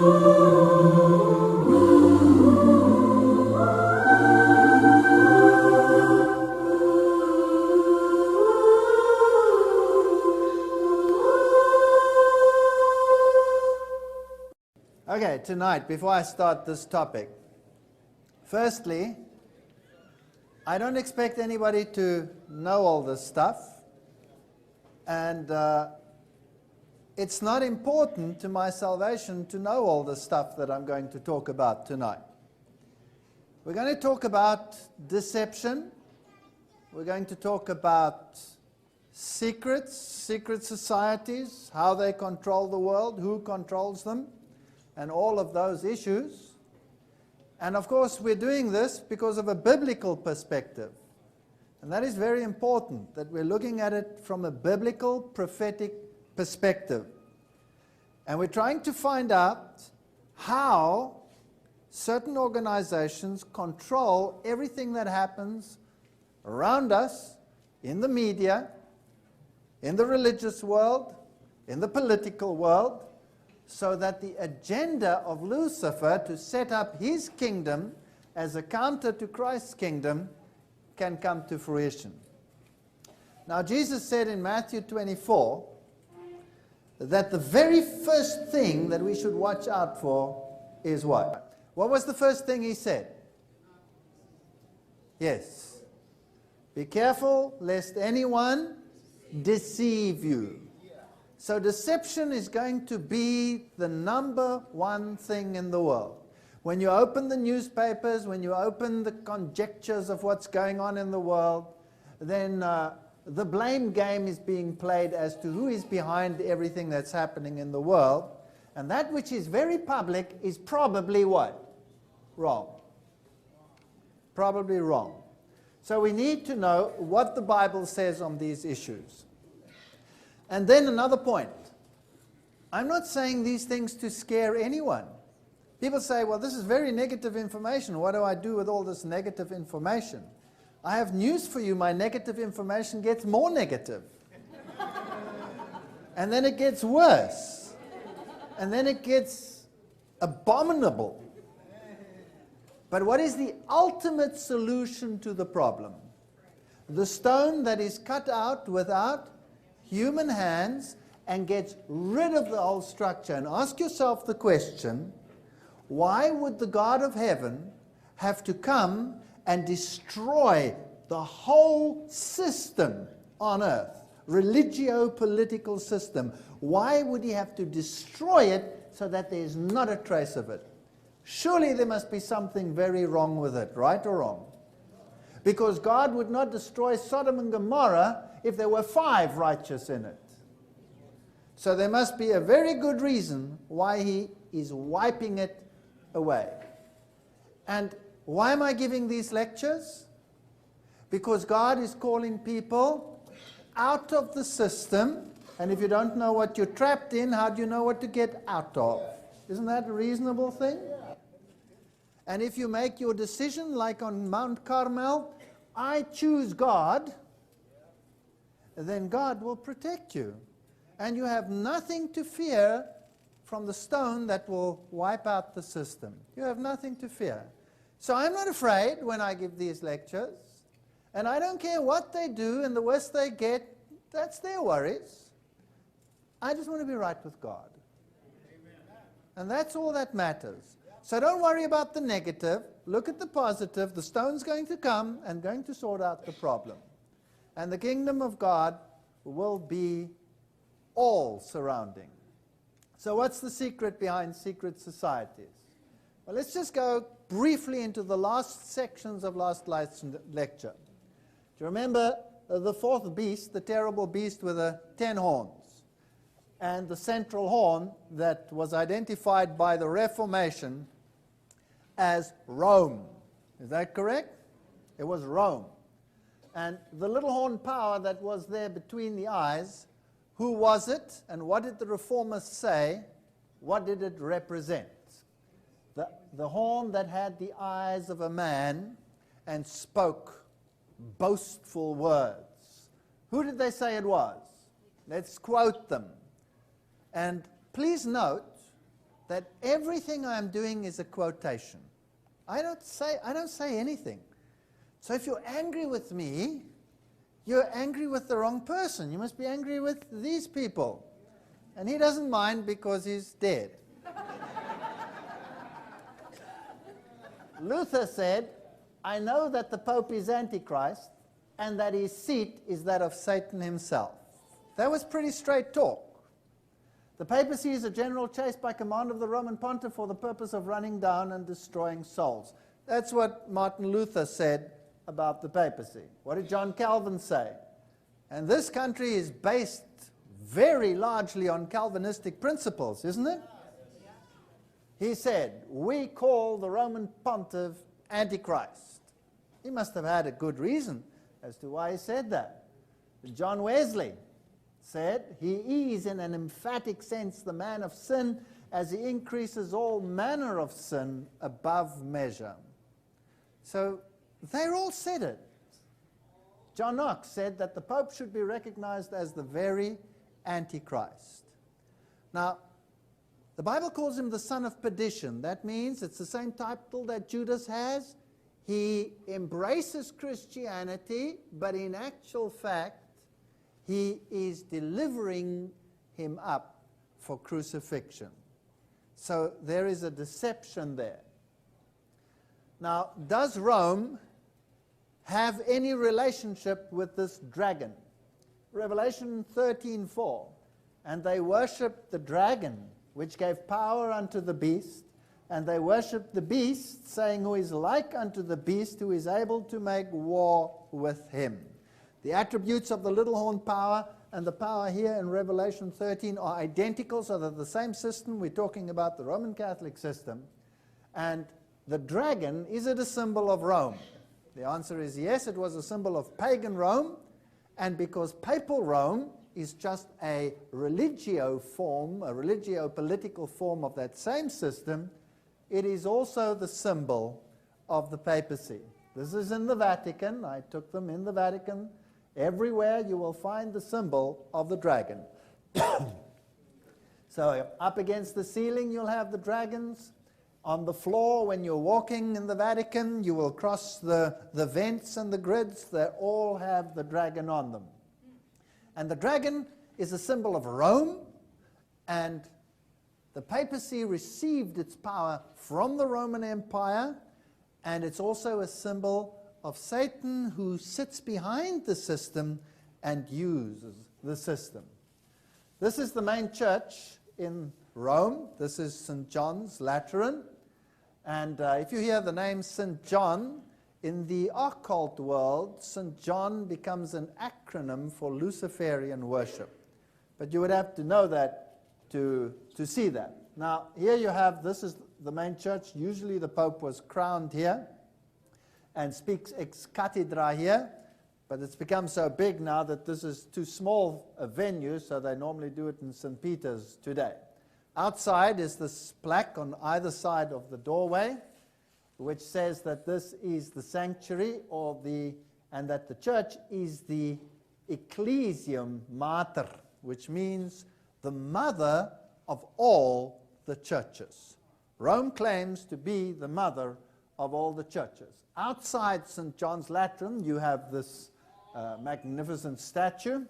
Okay, tonight, before I start this topic, firstly, I don't expect anybody to know all this stuff, and it's not important to my salvation to know all the stuff that I'm going to talk about tonight. We're going to talk about deception. We're going to talk about secrets, secret societies, how they control the world, who controls them, and all of those issues. And of course, we're doing this because of a biblical perspective. And that is very important, that we're looking at it from a biblical, prophetic perspective. And we're trying to find out how certain organizations control everything that happens around us, in the media, in the religious world, in the political world, so that the agenda of Lucifer to set up his kingdom as a counter to Christ's kingdom can come to fruition. Now, Jesus said in Matthew 24 that the very first thing that we should watch out for is what? What was the first thing he said? Yes. Be careful lest anyone deceive you. So deception is going to be the number one thing in the world. When you open the newspapers, when you open the conjectures of what's going on in the world, then the blame game is being played as to who is behind everything that's happening in the world. And that which is very public is probably what? Wrong. Probably wrong. So we need to know what the Bible says on these issues. And then another point. I'm not saying these things to scare anyone. People say, well, this is very negative information. What do I do with all this negative information? I have news for you. My negative information gets more negative. And then it gets worse. And then it gets abominable. But what is the ultimate solution to the problem? The stone that is cut out without human hands and gets rid of the whole structure. And ask yourself the question, why would the God of heaven have to come and destroy the whole system on earth, religio-political system? Why would he have to destroy it so that there's not a trace of it? Surely there must be something very wrong with it, right or wrong? Because God would not destroy Sodom and Gomorrah if there were 5 righteous in it. So there must be a very good reason why he is wiping it away. And why am I giving these lectures? Because God is calling people out of the system, and if you don't know what you're trapped in, how do you know what to get out of? Isn't that a reasonable thing? And if you make your decision like on Mount Carmel, I choose God, then God will protect you. And you have nothing to fear from the stone that will wipe out the system. You have nothing to fear. So I'm not afraid when I give these lectures. And I don't care what they do and the worse they get, that's their worries. I just want to be right with God. And that's all that matters. So don't worry about the negative. Look at the positive. The stone's going to come and going to sort out the problem. And the kingdom of God will be all surrounding. So what's the secret behind secret societies? Well, let's just go briefly into the last sections of last lecture. Do you remember the fourth beast, the terrible beast with the 10 horns? And the central horn that was identified by the Reformation as Rome. Is that correct? It was Rome. And the little horn power that was there between the eyes, who was it and what did the Reformers say? What did it represent? The horn that had the eyes of a man and spoke boastful words. Who did they say it was? Let's quote them. And please note that everything I'm doing is a quotation. I don't say anything. So if you're angry with me, you're angry with the wrong person. You must be angry with these people. And he doesn't mind because he's dead. Luther said, I know that the Pope is Antichrist and that his seat is that of Satan himself. That was pretty straight talk. The papacy is a general chase by command of the Roman Pontiff for the purpose of running down and destroying souls. That's what Martin Luther said about the papacy. What did John Calvin say? And this country is based very largely on Calvinistic principles, isn't it? He said, we call the Roman Pontiff Antichrist. He must have had a good reason as to why he said that. John Wesley said, he is in an emphatic sense the man of sin as he increases all manner of sin above measure. So they all said it. John Knox said that the Pope should be recognized as the very Antichrist. Now, the Bible calls him the son of perdition. That means it's the same title that Judas has. He embraces Christianity, but in actual fact, he is delivering him up for crucifixion. So there is a deception there. Now, does Rome have any relationship with this dragon? Revelation 13:4, and they worshipped the dragon, which gave power unto the beast, and they worshipped the beast, saying, who is like unto the beast, who is able to make war with him. The attributes of the little horn power and the power here in Revelation 13 are identical, so they're the same system. We're talking about the Roman Catholic system. And the dragon, is it a symbol of Rome? The answer is yes, it was a symbol of pagan Rome, and because papal Rome is just a religio form, a religio-political form of that same system, it is also the symbol of the papacy. This is in the Vatican. I took them in the Vatican. Everywhere you will find the symbol of the dragon. So up against the ceiling you'll have the dragons. On the floor when you're walking in the Vatican, you will cross the vents and the grids. They all have the dragon on them. And the dragon is a symbol of Rome, and the papacy received its power from the Roman Empire, and it's also a symbol of Satan, who sits behind the system and uses the system. This is the main church in Rome. This is St. John's Lateran. And if you hear the name St. John, in the occult world, St. John becomes an acronym for Luciferian worship. But you would have to know that to see that. Now, here you have, this is the main church. Usually the Pope was crowned here and speaks ex cathedra here, but it's become so big now that this is too small a venue, so they normally do it in St. Peter's today. Outside is this plaque on either side of the doorway, which says that this is the sanctuary, and that the church is the Ecclesiam Mater, which means the mother of all the churches. Rome claims to be the mother of all the churches. Outside St. John's Lateran, you have this magnificent statue.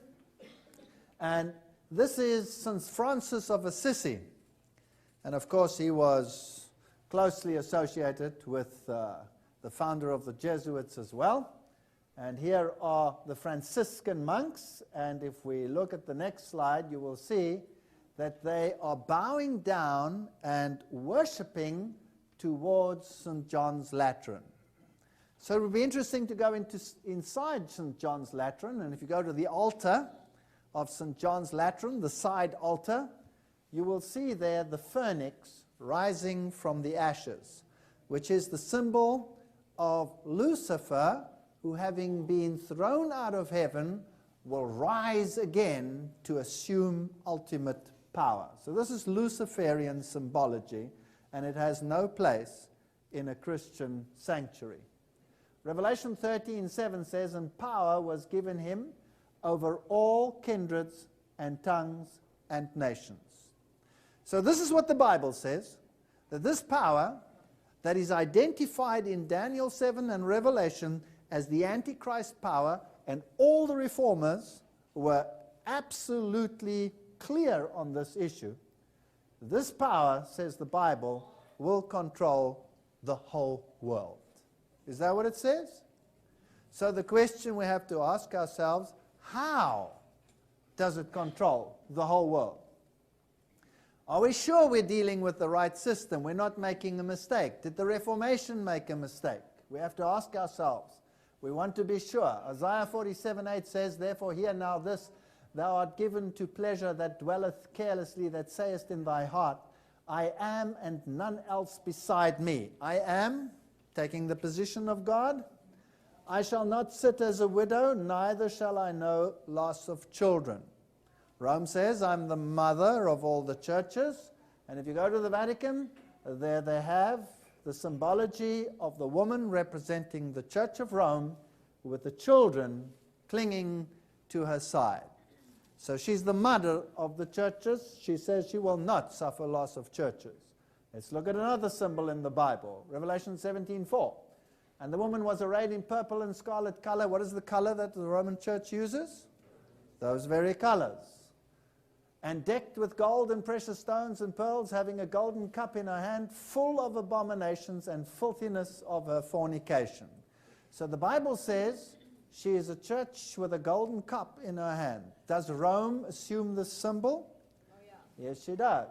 And this is St. Francis of Assisi. And of course, he was closely associated with the founder of the Jesuits as well. And here are the Franciscan monks. And if we look at the next slide, you will see that they are bowing down and worshiping towards St. John's Lateran. So it would be interesting to go inside St. John's Lateran, and if you go to the altar of St. John's Lateran, the side altar, you will see there the phoenix rising from the ashes, which is the symbol of Lucifer, who, having been thrown out of heaven, will rise again to assume ultimate power. So this is Luciferian symbology, and it has no place in a Christian sanctuary. Revelation 13:7 says, and power was given him over all kindreds and tongues and nations. So this is what the Bible says, that this power that is identified in Daniel 7 and Revelation as the Antichrist power, and all the reformers were absolutely clear on this issue. This power, says the Bible, will control the whole world. Is that what it says? So the question we have to ask ourselves, how does it control the whole world? Are we sure we're dealing with the right system? We're not making a mistake. Did the Reformation make a mistake? We have to ask ourselves. We want to be sure. Isaiah 47:8 says, "Therefore hear now this, thou art given to pleasure that dwelleth carelessly, that sayest in thy heart, I am and none else beside me." I am, taking the position of God. I shall not sit as a widow, neither shall I know loss of children. Rome says, I'm the mother of all the churches. And if you go to the Vatican, there they have the symbology of the woman representing the Church of Rome with the children clinging to her side. So she's the mother of the churches. She says she will not suffer loss of churches. Let's look at another symbol in the Bible, Revelation 17:4. And the woman was arrayed in purple and scarlet color. What is the color that the Roman Church uses? Those very colors. And decked with gold and precious stones and pearls, having a golden cup in her hand, full of abominations and filthiness of her fornication. So the Bible says she is a church with a golden cup in her hand. Does Rome assume this symbol? Oh, yeah. Yes, she does.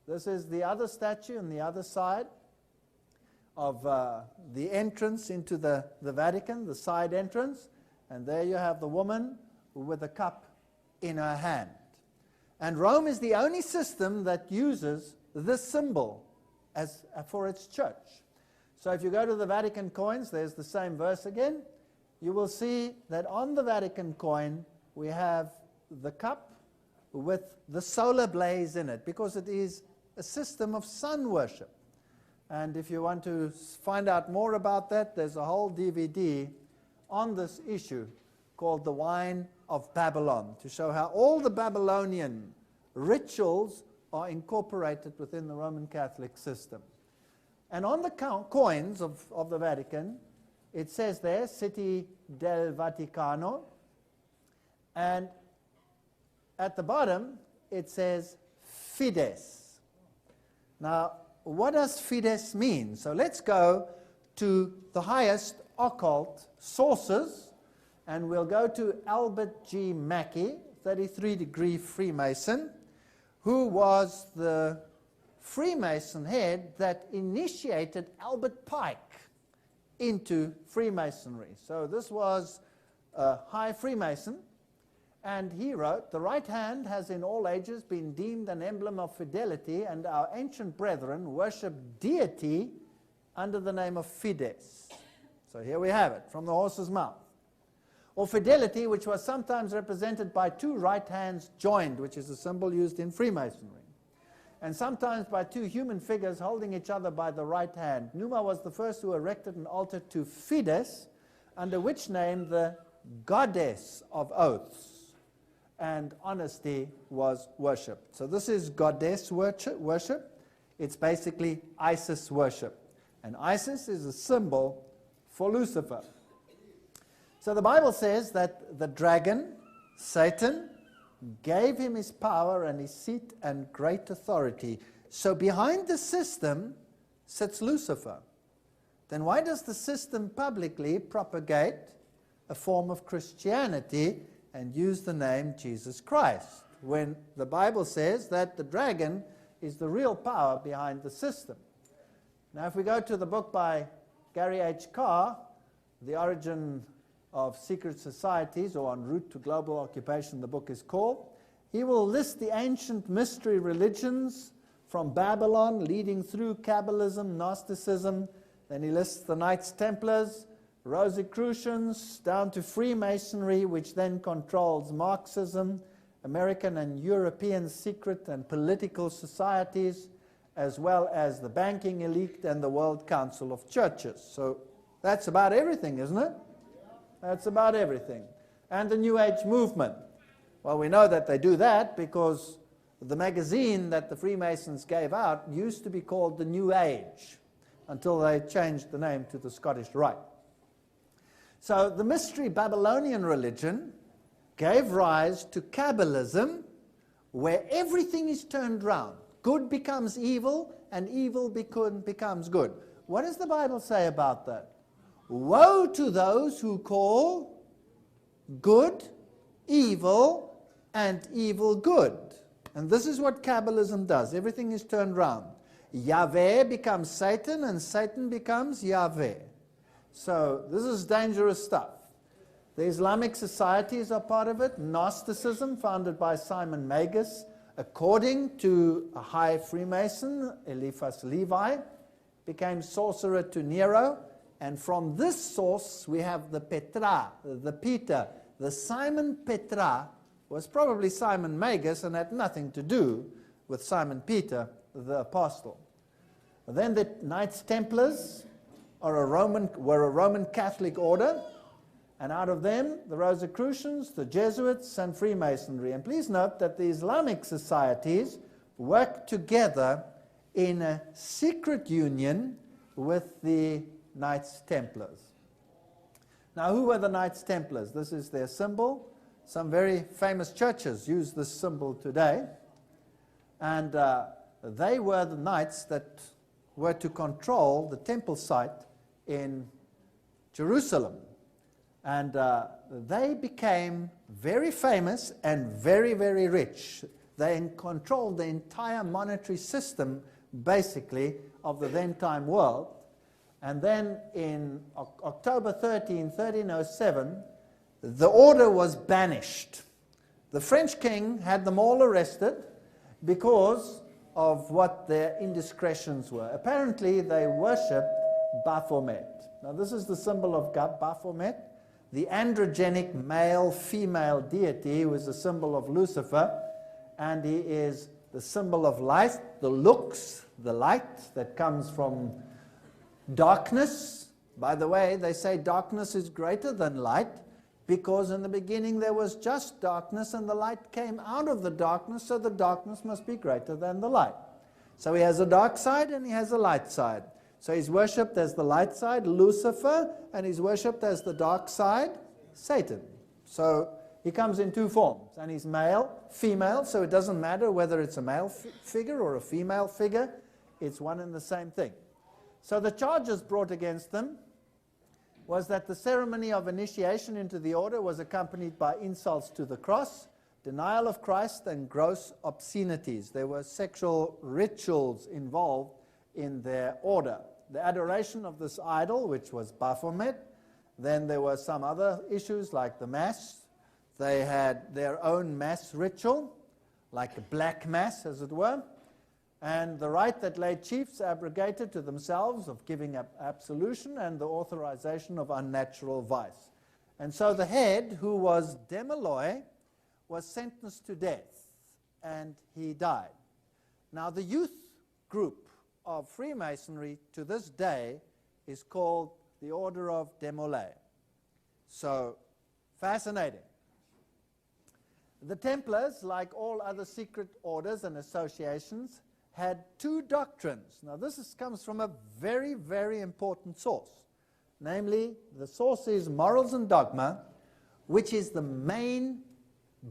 This is the other statue on the other side of the entrance into the Vatican, the side entrance. And there you have the woman with a cup in her hand. And Rome is the only system that uses this symbol as for its church. So if you go to the Vatican coins, there's the same verse again. You will see that on the Vatican coin we have the cup with the solar blaze in it, because it is a system of sun worship. And if you want to find out more about that, there's a whole DVD on this issue called The Wine of Babylon, to show how all the Babylonian rituals are incorporated within the Roman Catholic system. And on the coins of the Vatican, it says there, City del Vaticano, and at the bottom it says Fides. Now, what does Fides mean? So let's go to the highest occult sources, and we'll go to Albert G. Mackey, 33-degree Freemason, who was the Freemason head that initiated Albert Pike into Freemasonry. So this was a high Freemason, and he wrote, "The right hand has in all ages been deemed an emblem of fidelity, and our ancient brethren worship deity under the name of Fides." So here we have it, from the horse's mouth. Or fidelity, which was sometimes represented by two right hands joined, which is a symbol used in Freemasonry, and sometimes by two human figures holding each other by the right hand. Numa was the first who erected an altar to Fides, under which name the goddess of oaths and honesty was worshipped. So this is goddess worship. It's basically Isis worship. And Isis is a symbol for Lucifer. So the Bible says that the dragon, Satan, gave him his power and his seat and great authority. So behind the system sits Lucifer. Then why does the system publicly propagate a form of Christianity and use the name Jesus Christ, when the Bible says that the dragon is the real power behind the system? Now if we go to the book by Gary H. Carr, The Origin of Secret Societies, or En Route to Global Occupation, the book is called, he will list the ancient mystery religions from Babylon leading through Kabbalism, Gnosticism. Then he lists the Knights Templars, Rosicrucians, down to Freemasonry, which then controls Marxism, American and European secret and political societies, as well as the banking elite and the World Council of Churches. So that's about everything, isn't it? That's about everything. And the New Age movement. Well, we know that they do that because The magazine that the Freemasons gave out used to be called the New Age, until they changed the name to the Scottish Rite. So the mystery Babylonian religion gave rise to Kabbalism, where everything is turned round. Good becomes evil, and evil becomes good. What does the Bible say about that? Woe to those who call good evil and evil good. And this is what Kabbalism does. Everything is turned round. Yahweh becomes Satan, and Satan becomes Yahweh. So this is dangerous stuff. The Islamic societies are part of it. Gnosticism, founded by Simon Magus, according to a high Freemason, Eliphas Levi, became sorcerer to Nero. And from this source, we have the Petra, the Peter. The Simon Petra was probably Simon Magus and had nothing to do with Simon Peter, the apostle. Then the Knights Templars were a Roman Catholic order, and out of them, the Rosicrucians, the Jesuits, and Freemasonry. And please note that the Islamic societies worked together in a secret union with the Knights Templars. Now, who were the Knights Templars? This is their symbol. Some very famous churches use this symbol today. And they were the knights that were to control the temple site in Jerusalem. And they became very famous and very, very rich. They controlled the entire monetary system, basically, of the then-time world. And then in October 1307, the order was banished. The French king had them all arrested because of what their indiscretions were. Apparently, they worshipped Baphomet. Now, this is the symbol of Baphomet, the androgenic male-female deity who is the symbol of Lucifer, and he is the symbol of light, the lux, the light that comes from darkness. By the way, they say darkness is greater than light because in the beginning there was just darkness and the light came out of the darkness, so the darkness must be greater than the light. So he has a dark side and he has a light side. So he's worshipped as the light side, Lucifer, and he's worshipped as the dark side, Satan. So he comes in two forms, and he's male, female, so it doesn't matter whether it's a male figure or a female figure, it's one and the same thing. So the charges brought against them was that the ceremony of initiation into the order was accompanied by insults to the cross, denial of Christ, and gross obscenities. There were sexual rituals involved in their order. The adoration of this idol, which was Baphomet. Then there were some other issues like the Mass. They had their own Mass ritual, like a black Mass, as it were. And the right that lay chiefs abrogated to themselves of giving up absolution and the authorization of unnatural vice. And so the head, who was Demaloi, was sentenced to death, and he died. Now the youth group of Freemasonry to this day is called the Order of Demolay. So, fascinating. The Templars, like all other secret orders and associations, had two doctrines. Now this comes from a very, very important source. Namely, the source is Morals and Dogma, which is the main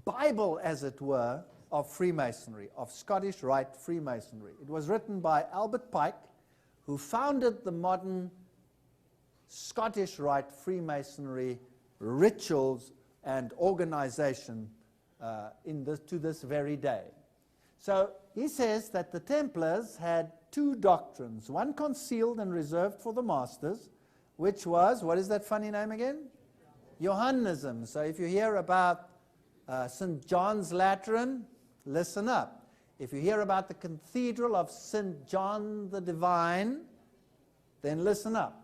Bible, as it were, of Freemasonry, of Scottish Rite Freemasonry. It was written by Albert Pike, who founded the modern Scottish Rite Freemasonry rituals and organization to this very day. So he says that the Templars had two doctrines, one concealed and reserved for the masters, which was, what is that funny name again? Johannism. So if you hear about St. John's Lateran, listen up. If you hear about the Cathedral of St. John the Divine, then listen up.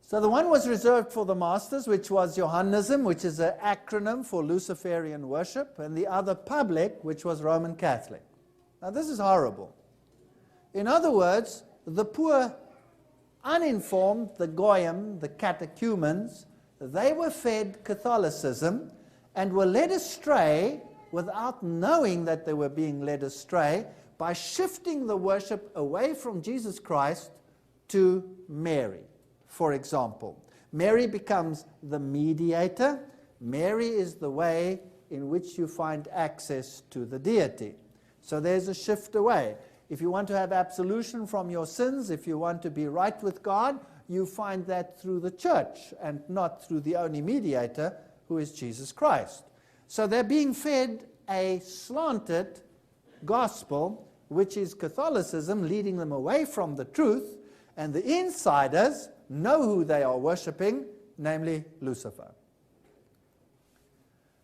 So the one was reserved for the masters, which was Johannism, which is an acronym for Luciferian worship, and the other public, which was Roman Catholic. Now this is horrible. In other words, the poor, uninformed, the Goyim, the catechumens, they were fed Catholicism and were led astray without knowing that they were being led astray by shifting the worship away from Jesus Christ to Mary, for example. Mary becomes the mediator. Mary is the way in which you find access to the deity. So there's a shift away. If you want to have absolution from your sins, if you want to be right with God, you find that through the church and not through the only mediator, who is Jesus Christ. So they're being fed a slanted gospel, which is Catholicism, leading them away from the truth, and the insiders know who they are worshipping, namely Lucifer.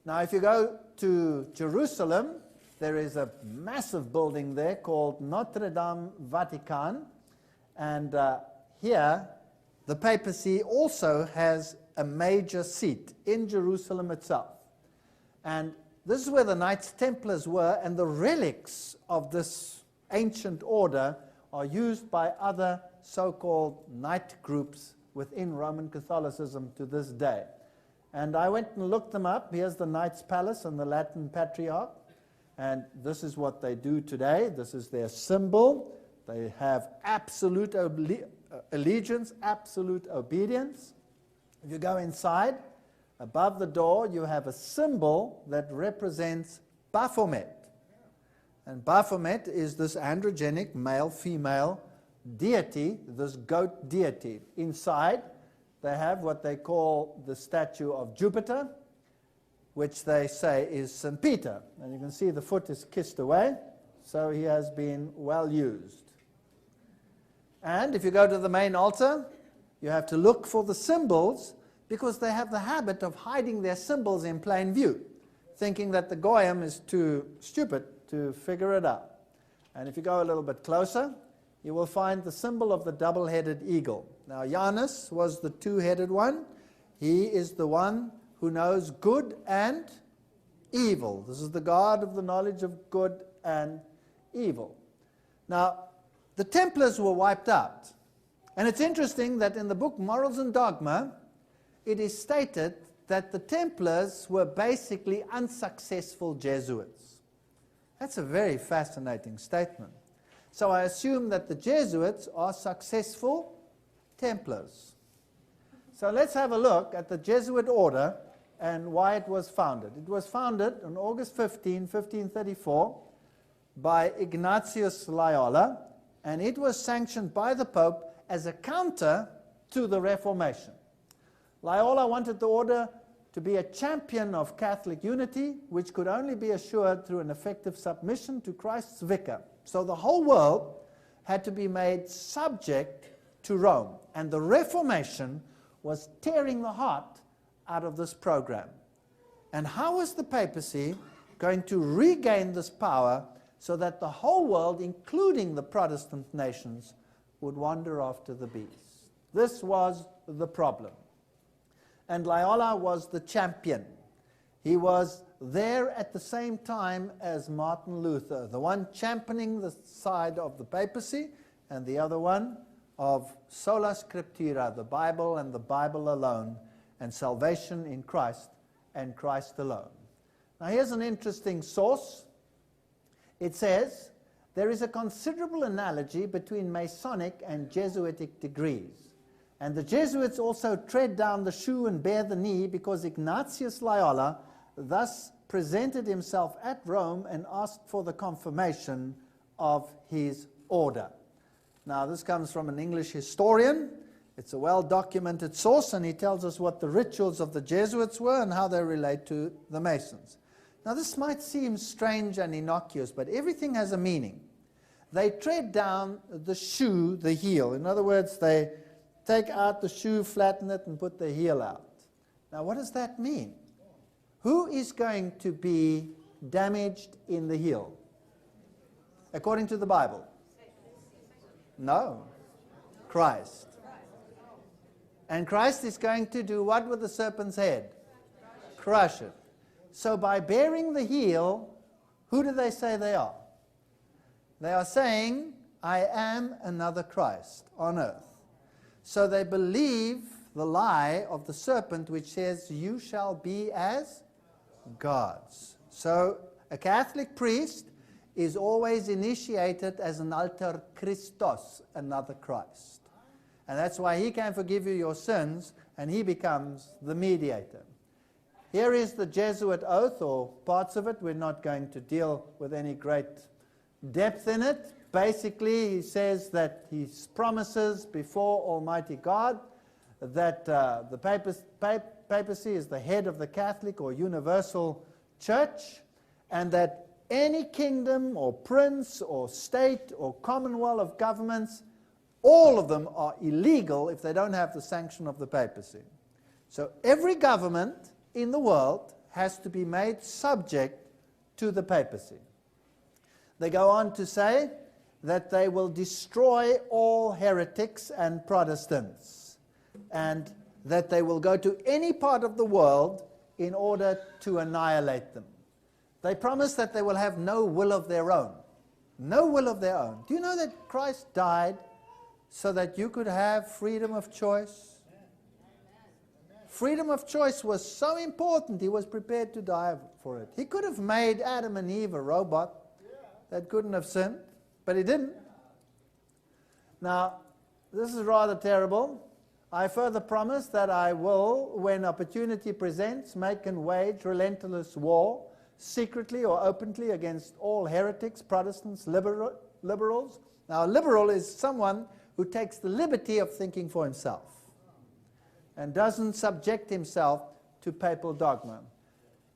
Now, if you go to Jerusalem, there is a massive building there called Notre Dame Vatican, and here the papacy also has a major seat in Jerusalem itself. And this is where the Knights Templars were, and the relics of this ancient order are used by other so-called knight groups within Roman Catholicism to this day. And I went and looked them up. Here's the Knights Palace and the Latin Patriarch. And this is what they do today. This is their symbol. They have absolute allegiance, absolute obedience. If you go inside, above the door, you have a symbol that represents Baphomet. And Baphomet is this androgenic male-female deity, this goat deity. Inside, they have what they call the statue of Jupiter, which they say is St. Peter. And you can see the foot is kissed away, so he has been well used. And if you go to the main altar, you have to look for the symbols, because they have the habit of hiding their symbols in plain view, thinking that the Goyim is too stupid to figure it out. And if you go a little bit closer, you will find the symbol of the double-headed eagle. Now, Janus was the two-headed one. He is the one who knows good and evil. This is the God of the knowledge of good and evil. Now, the Templars were wiped out. And it's interesting that in the book Morals and Dogma, it is stated that the Templars were basically unsuccessful Jesuits. That's a very fascinating statement. So I assume that the Jesuits are successful Templars. So let's have a look at the Jesuit order and why it was founded. It was founded on August 15, 1534 by Ignatius Loyola, and it was sanctioned by the Pope as a counter to the Reformation. Loyola wanted the order to be a champion of Catholic unity, which could only be assured through an effective submission to Christ's vicar. So the whole world had to be made subject to Rome. And the Reformation was tearing the heart out of this program. And how was the papacy going to regain this power so that the whole world, including the Protestant nations, would wander after the beast? This was the problem. And Loyola was the champion. He was there at the same time as Martin Luther, the one championing the side of the papacy, and the other one of sola scriptura, the Bible and the Bible alone, and salvation in Christ and Christ alone. Now here's an interesting source. It says, there is a considerable analogy between Masonic and Jesuitic degrees. And the Jesuits also tread down the shoe and bear the knee, because Ignatius Loyola thus presented himself at Rome and asked for the confirmation of his order. Now, this comes from an English historian. It's a well-documented source, and he tells us what the rituals of the Jesuits were and how they relate to the Masons. Now, this might seem strange and innocuous, but everything has a meaning. They tread down the shoe, the heel. In other words, they take out the shoe, flatten it, and put the heel out. Now, what does that mean? Who is going to be damaged in the heel? According to the Bible? No. Christ. And Christ is going to do what with the serpent's head? Crush it. So by bearing the heel, who do they say they are? They are saying, I am another Christ on earth. So they believe the lie of the serpent, which says, you shall be as gods. So A Catholic priest is always initiated as an alter Christos, another Christ. And that's why he can forgive you your sins, and he becomes the mediator. Here is the Jesuit oath, or parts of it. We're not going to deal with any great depth in it. Basically, he says that he promises before Almighty God that the papacy is the head of the Catholic or universal church, and that any kingdom or prince or state or commonwealth of governments, all of them are illegal if they don't have the sanction of the papacy. So every government in the world has to be made subject to the papacy. They go on to say that they will destroy all heretics and Protestants, and that they will go to any part of the world in order to annihilate them. They promise that they will have no will of their own. No will of their own. Do you know that Christ died so that you could have freedom of choice? Freedom of choice was so important, he was prepared to die for it. He could have made Adam and Eve a robot that couldn't have sinned, but he didn't. Now, this is rather terrible. I further promise that I will, when opportunity presents, make and wage relentless war, secretly or openly, against all heretics, Protestants, liberals. Now, a liberal is someone who takes the liberty of thinking for himself and doesn't subject himself to papal dogma.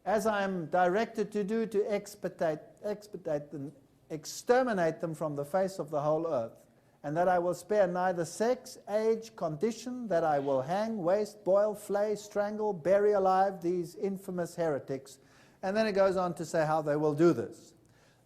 As I am directed to do, to expedite them, exterminate them from the face of the whole earth, and that I will spare neither sex, age, condition, that I will hang, waste, boil, flay, strangle, bury alive these infamous heretics. And then it goes on to say how they will do this.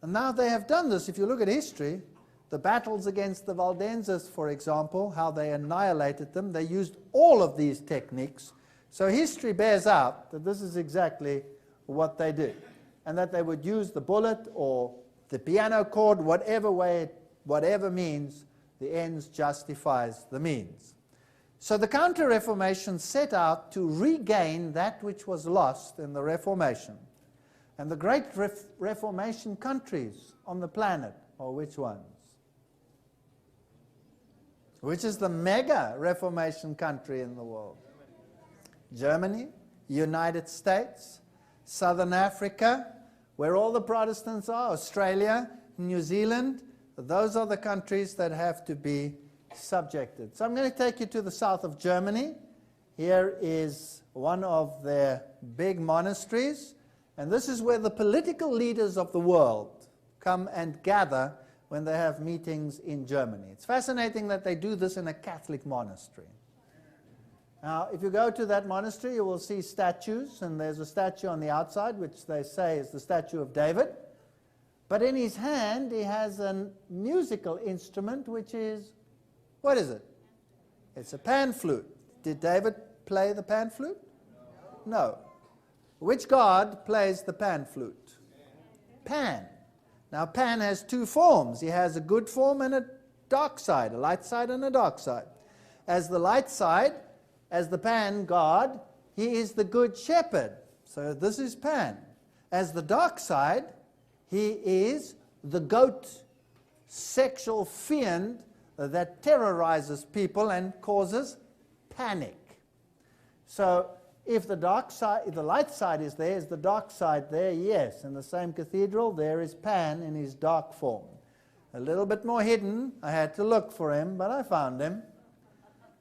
And now they have done this. If you look at history, the battles against the Valdenses, for example, how they annihilated them, they used all of these techniques. So history bears out that this is exactly what they did, and that they would use the bullet or the piano chord, whatever way, whatever means, the ends justifies the means. So the Counter-Reformation set out to regain that which was lost in the Reformation. And the great Reformation countries on the planet are which ones? Which is the mega Reformation country in the world? Germany, United States, Southern Africa, where all the Protestants are, Australia, New Zealand. Those are the countries that have to be subjected. So I'm going to take you to the south of Germany. Here is one of their big monasteries. And this is where the political leaders of the world come and gather when they have meetings in Germany. It's fascinating that they do this in a Catholic monastery. Now, if you go to that monastery, you will see statues, and there's a statue on the outside, which they say is the statue of David. But in his hand, he has a musical instrument, which is, what is it? It's a pan flute. Did David play the pan flute? No. Which god plays the pan flute? Pan. Now, Pan has two forms. He has a good form and a dark side, a light side and a dark side. As the light side, as the Pan god, he is the good shepherd. So this is Pan. As the dark side, he is the goat sexual fiend that terrorizes people and causes panic. So if the dark side, if the light side is there, is the dark side there? Yes. In the same cathedral, there is Pan in his dark form. A little bit more hidden. I had to look for him, but I found him.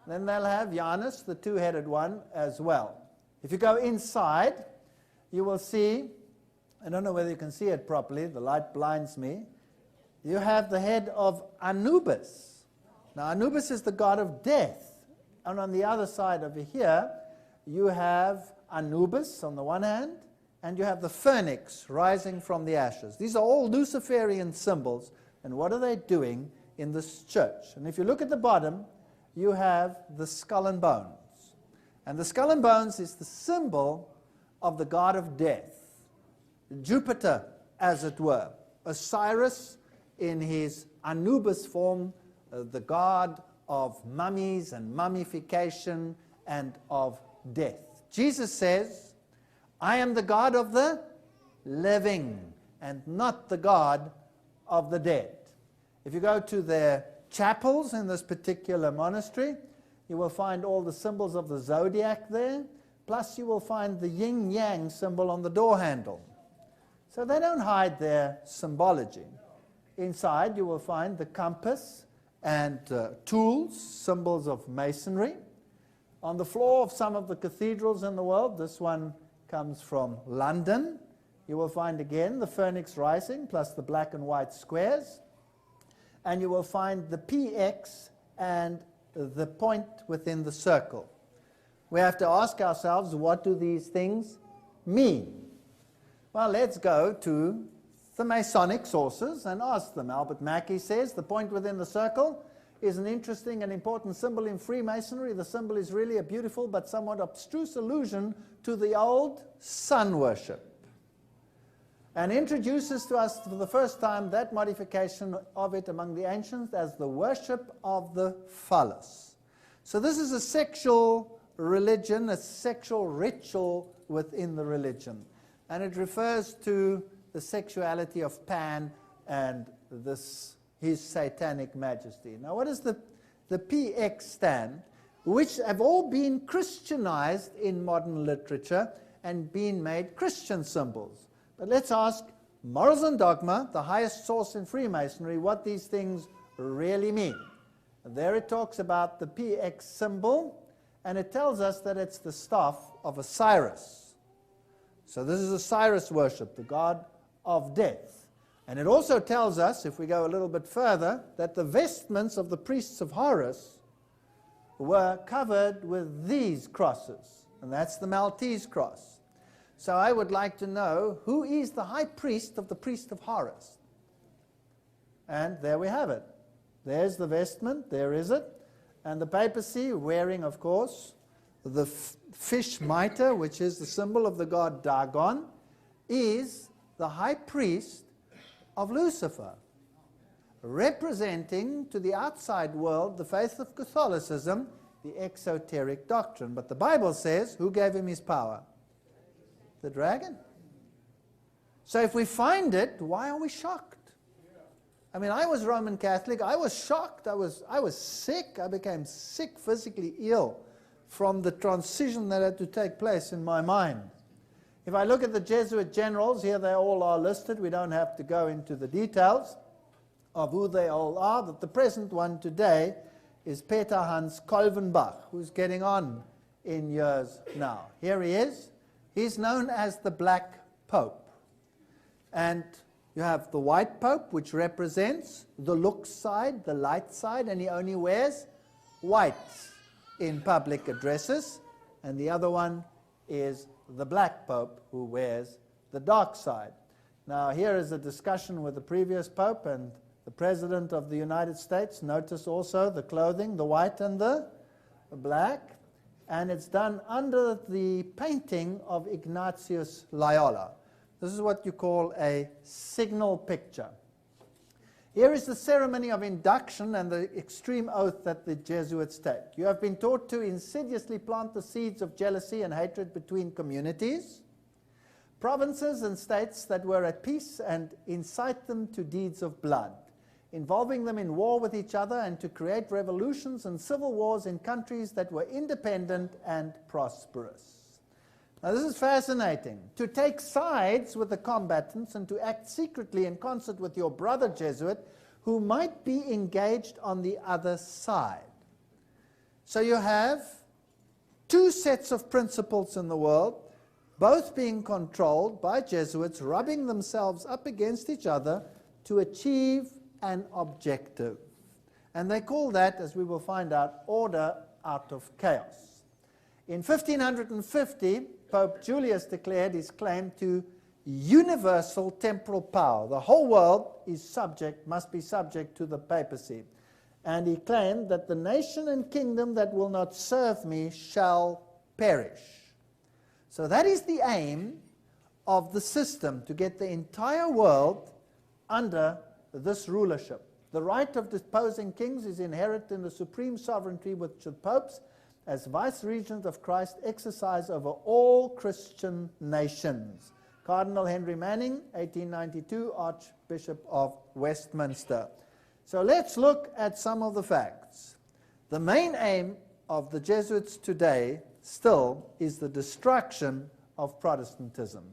Then they'll have Janus, the two-headed one, as well. If you go inside, you will see, I don't know whether you can see it properly, the light blinds me. You have the head of Anubis. Now, Anubis is the god of death. And on the other side over here, you have Anubis on the one hand, and you have the phoenix rising from the ashes. These are all Luciferian symbols. And what are they doing in this church? And if you look at the bottom, you have the skull and bones. And the skull and bones is the symbol of the god of death. Jupiter, as it were. Osiris in his Anubis form, the god of mummies and mummification and of death. Jesus says, I am the God of the living and not the God of the dead. If you go to their chapels in this particular monastery, you will find all the symbols of the zodiac there, plus you will find the yin-yang symbol on the door handle. So they don't hide their symbology. Inside you will find the compass and tools, symbols of masonry. On the floor of some of the cathedrals in the world, this one comes from London, you will find again the phoenix rising plus the black and white squares. And you will find the PX and the point within the circle. We have to ask ourselves, what do these things mean? Well, let's go to the Masonic sources and ask them. Albert Mackey says the point within the circle is an interesting and important symbol in Freemasonry. The symbol is really a beautiful but somewhat abstruse allusion to the old sun worship, and introduces to us for the first time that modification of it among the ancients as the worship of the phallus. So this is a sexual religion, a sexual ritual within the religion. And it refers to the sexuality of Pan and his satanic majesty. Now what does the PX stand? Which have all been Christianized in modern literature and been made Christian symbols. But let's ask Morals and Dogma, the highest source in Freemasonry, what these things really mean. And there it talks about the PX symbol, and it tells us that it's the staff of Osiris. So this is Osiris worship, the god of death. And it also tells us, if we go a little bit further, that the vestments of the priests of Horus were covered with these crosses, and that's the Maltese cross. So I would like to know, who is the high priest of the priest of Horus? And there we have it. There's the vestment, there is it. And the papacy, wearing, of course, the fish mitre, which is the symbol of the god Dagon, is the high priest of Lucifer, representing to the outside world the faith of Catholicism, the exoteric doctrine. But the Bible says, who gave him his power? The dragon. So if we find it, why are we shocked? I mean, I was Roman Catholic. I was shocked. I was sick. I became sick, physically ill, from the transition that had to take place in my mind. If I look at the Jesuit generals, here they all are listed. We don't have to go into the details of who they all are, but the present one today is Peter Hans Kolvenbach, who's getting on in years now. Here he is. He's known as the Black Pope. And you have the White Pope, which represents the look side, the light side, and he only wears white in public addresses. And the other one is the Black Pope, who wears the dark side. Now, here is a discussion with the previous Pope and the President of the United States. Notice also the clothing, the white and the black. And it's done under the painting of Ignatius Loyola. This is what you call a signal picture. Here is the ceremony of induction and the extreme oath that the Jesuits take. You have been taught to insidiously plant the seeds of jealousy and hatred between communities, provinces and states that were at peace, and incite them to deeds of blood, involving them in war with each other, and to create revolutions and civil wars in countries that were independent and prosperous. Now this is fascinating. To take sides with the combatants and to act secretly in concert with your brother Jesuit who might be engaged on the other side. So you have two sets of principles in the world, both being controlled by Jesuits, rubbing themselves up against each other to achieve an objective. And they call that, as we will find out, order out of chaos. In 1550, Pope Julius declared his claim to universal temporal power. The whole world must be subject to the papacy. And he claimed that the nation and kingdom that will not serve me shall perish. So that is the aim of the system, to get the entire world under this rulership. The right of deposing kings is inherent in the supreme sovereignty which the popes, as vice-regent of Christ, exercise over all Christian nations. Cardinal Henry Manning, 1892, Archbishop of Westminster. So let's look at some of the facts. The main aim of the Jesuits today still is the destruction of Protestantism.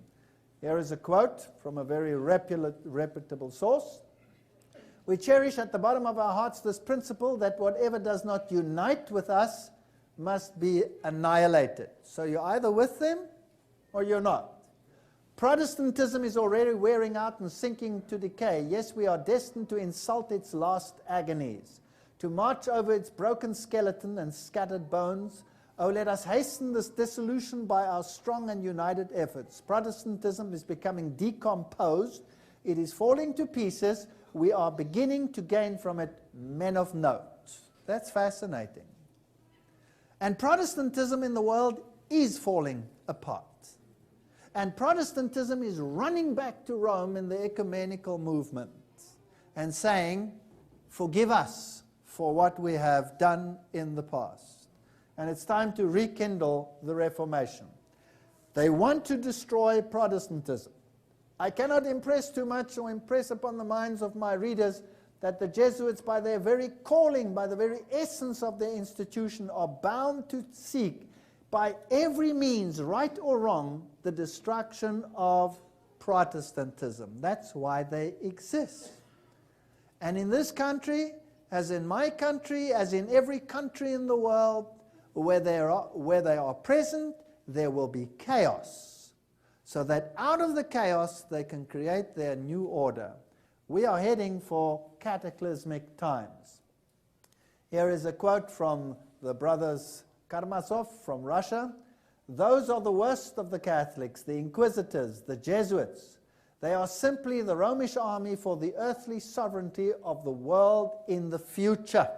Here is a quote from a very reputable source. We cherish at the bottom of our hearts this principle that whatever does not unite with us must be annihilated. So you're either with them or you're not. Protestantism is already wearing out and sinking to decay. Yes, we are destined to insult its last agonies, to march over its broken skeleton and scattered bones. Oh, let us hasten this dissolution by our strong and united efforts. Protestantism is becoming decomposed. It is falling to pieces. We are beginning to gain from it men of note. That's fascinating. And Protestantism in the world is falling apart. And Protestantism is running back to Rome in the ecumenical movement and saying, forgive us for what we have done in the past. And it's time to rekindle the Reformation. They want to destroy Protestantism. I cannot impress too much or impress upon the minds of my readers that the Jesuits, by their very calling, by the very essence of their institution, are bound to seek by every means, right or wrong, the destruction of Protestantism. That's why they exist. And in this country, as in my country, as in every country in the world, where they are present, there will be chaos. So that out of the chaos, they can create their new order. We are heading for cataclysmic times. Here is a quote from the brothers Karamazov from Russia. Those are the worst of the Catholics, the Inquisitors, the Jesuits. They are simply the Romish army for the earthly sovereignty of the world in the future.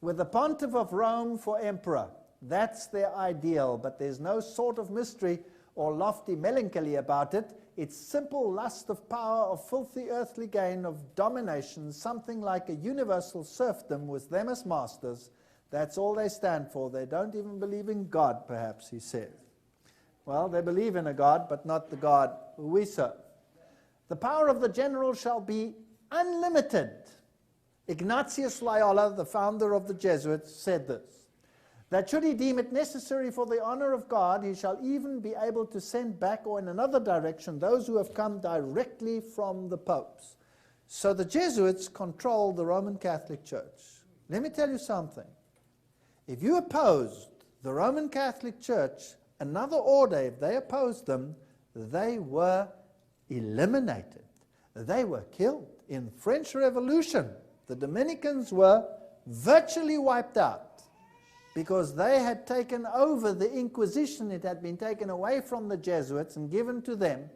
With the Pontiff of Rome for emperor, that's their ideal, but there's no sort of mystery or lofty melancholy about it. It's simple lust of power, of filthy earthly gain, of domination, something like a universal serfdom with them as masters. That's all they stand for. They don't even believe in God, perhaps, he says. Well, they believe in a God, but not the God who we serve. The power of the general shall be unlimited. Ignatius Loyola, the founder of the Jesuits, said this, that should he deem it necessary for the honor of God, he shall even be able to send back or in another direction those who have come directly from the popes. So the Jesuits control the Roman Catholic Church. Let me tell you something. If you opposed the Roman Catholic Church, another order, if they opposed them, they were eliminated. They were killed. In French Revolution, the Dominicans were virtually wiped out because they had taken over the Inquisition. It had been taken away from the Jesuits and given to them,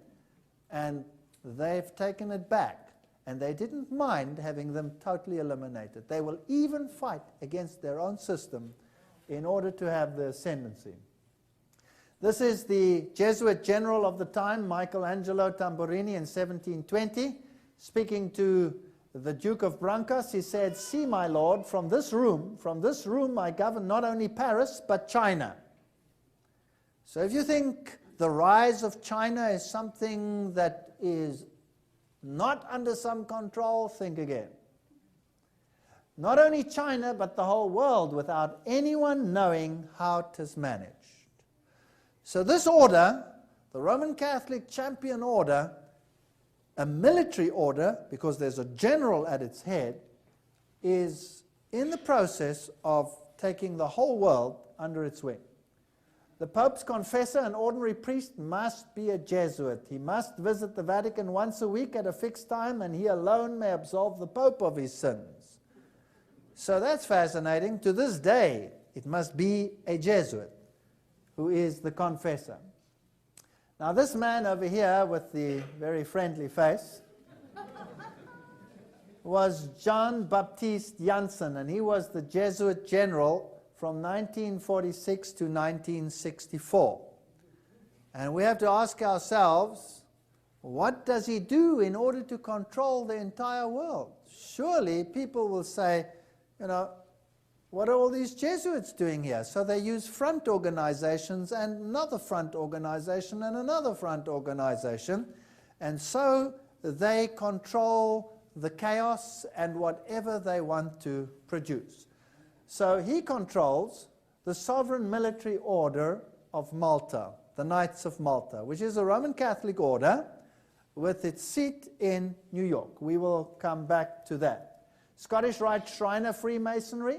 and they've taken it back. And they didn't mind having them totally eliminated. They will even fight against their own system in order to have the ascendancy. This is the Jesuit general of the time, Michelangelo Tamburini, in 1720, speaking to the Duke of Brancas. He said, "See, my lord, from this room I govern not only Paris, but China." So if you think the rise of China is something that is not under some control, think again. Not only China, but the whole world, without anyone knowing how it is managed. So this order, the Roman Catholic champion order, a military order, because there's a general at its head, is in the process of taking the whole world under its wing. The Pope's confessor, an ordinary priest, must be a Jesuit. He must visit the Vatican once a week at a fixed time, and he alone may absolve the Pope of his sins. So that's fascinating. To this day, it must be a Jesuit who is the confessor. Now this man over here with the very friendly face was John Baptiste Jansen, and he was the Jesuit general from 1946 to 1964. And we have to ask ourselves, what does he do in order to control the entire world? Surely people will say, what are all these Jesuits doing here? So they use front organizations and another front organization and another front organization. And so they control the chaos and whatever they want to produce. So he controls the sovereign military order of Malta, the Knights of Malta, which is a Roman Catholic order with its seat in New York. We will come back to that. Scottish Rite Shriner Freemasonry,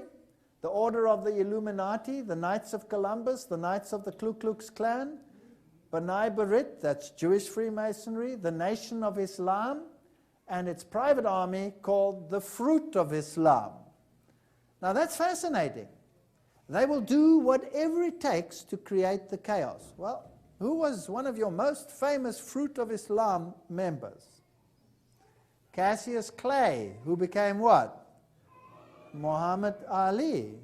the Order of the Illuminati, the Knights of Columbus, the Knights of the Ku Klux Klan, B'nai B'rith, that's Jewish Freemasonry, the Nation of Islam, and its private army called the Fruit of Islam. Now that's fascinating. They will do whatever it takes to create the chaos. Well, who was one of your most famous Fruit of Islam members? Cassius Clay, who became what? Muhammad Ali.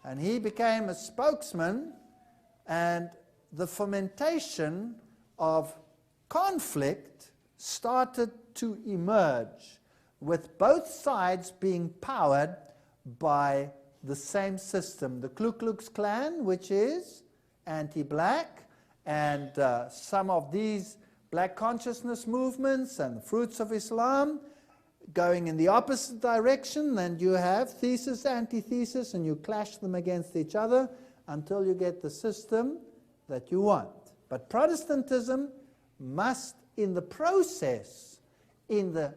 And he became a spokesman, and the fermentation of conflict started to emerge, with both sides being powered by the same system. The Ku Klux Klan, which is anti-black, and some of these black consciousness movements and the Fruits of Islam going in the opposite direction, and you have thesis, antithesis, and you clash them against each other until you get the system that you want. But Protestantism must, in the process, in the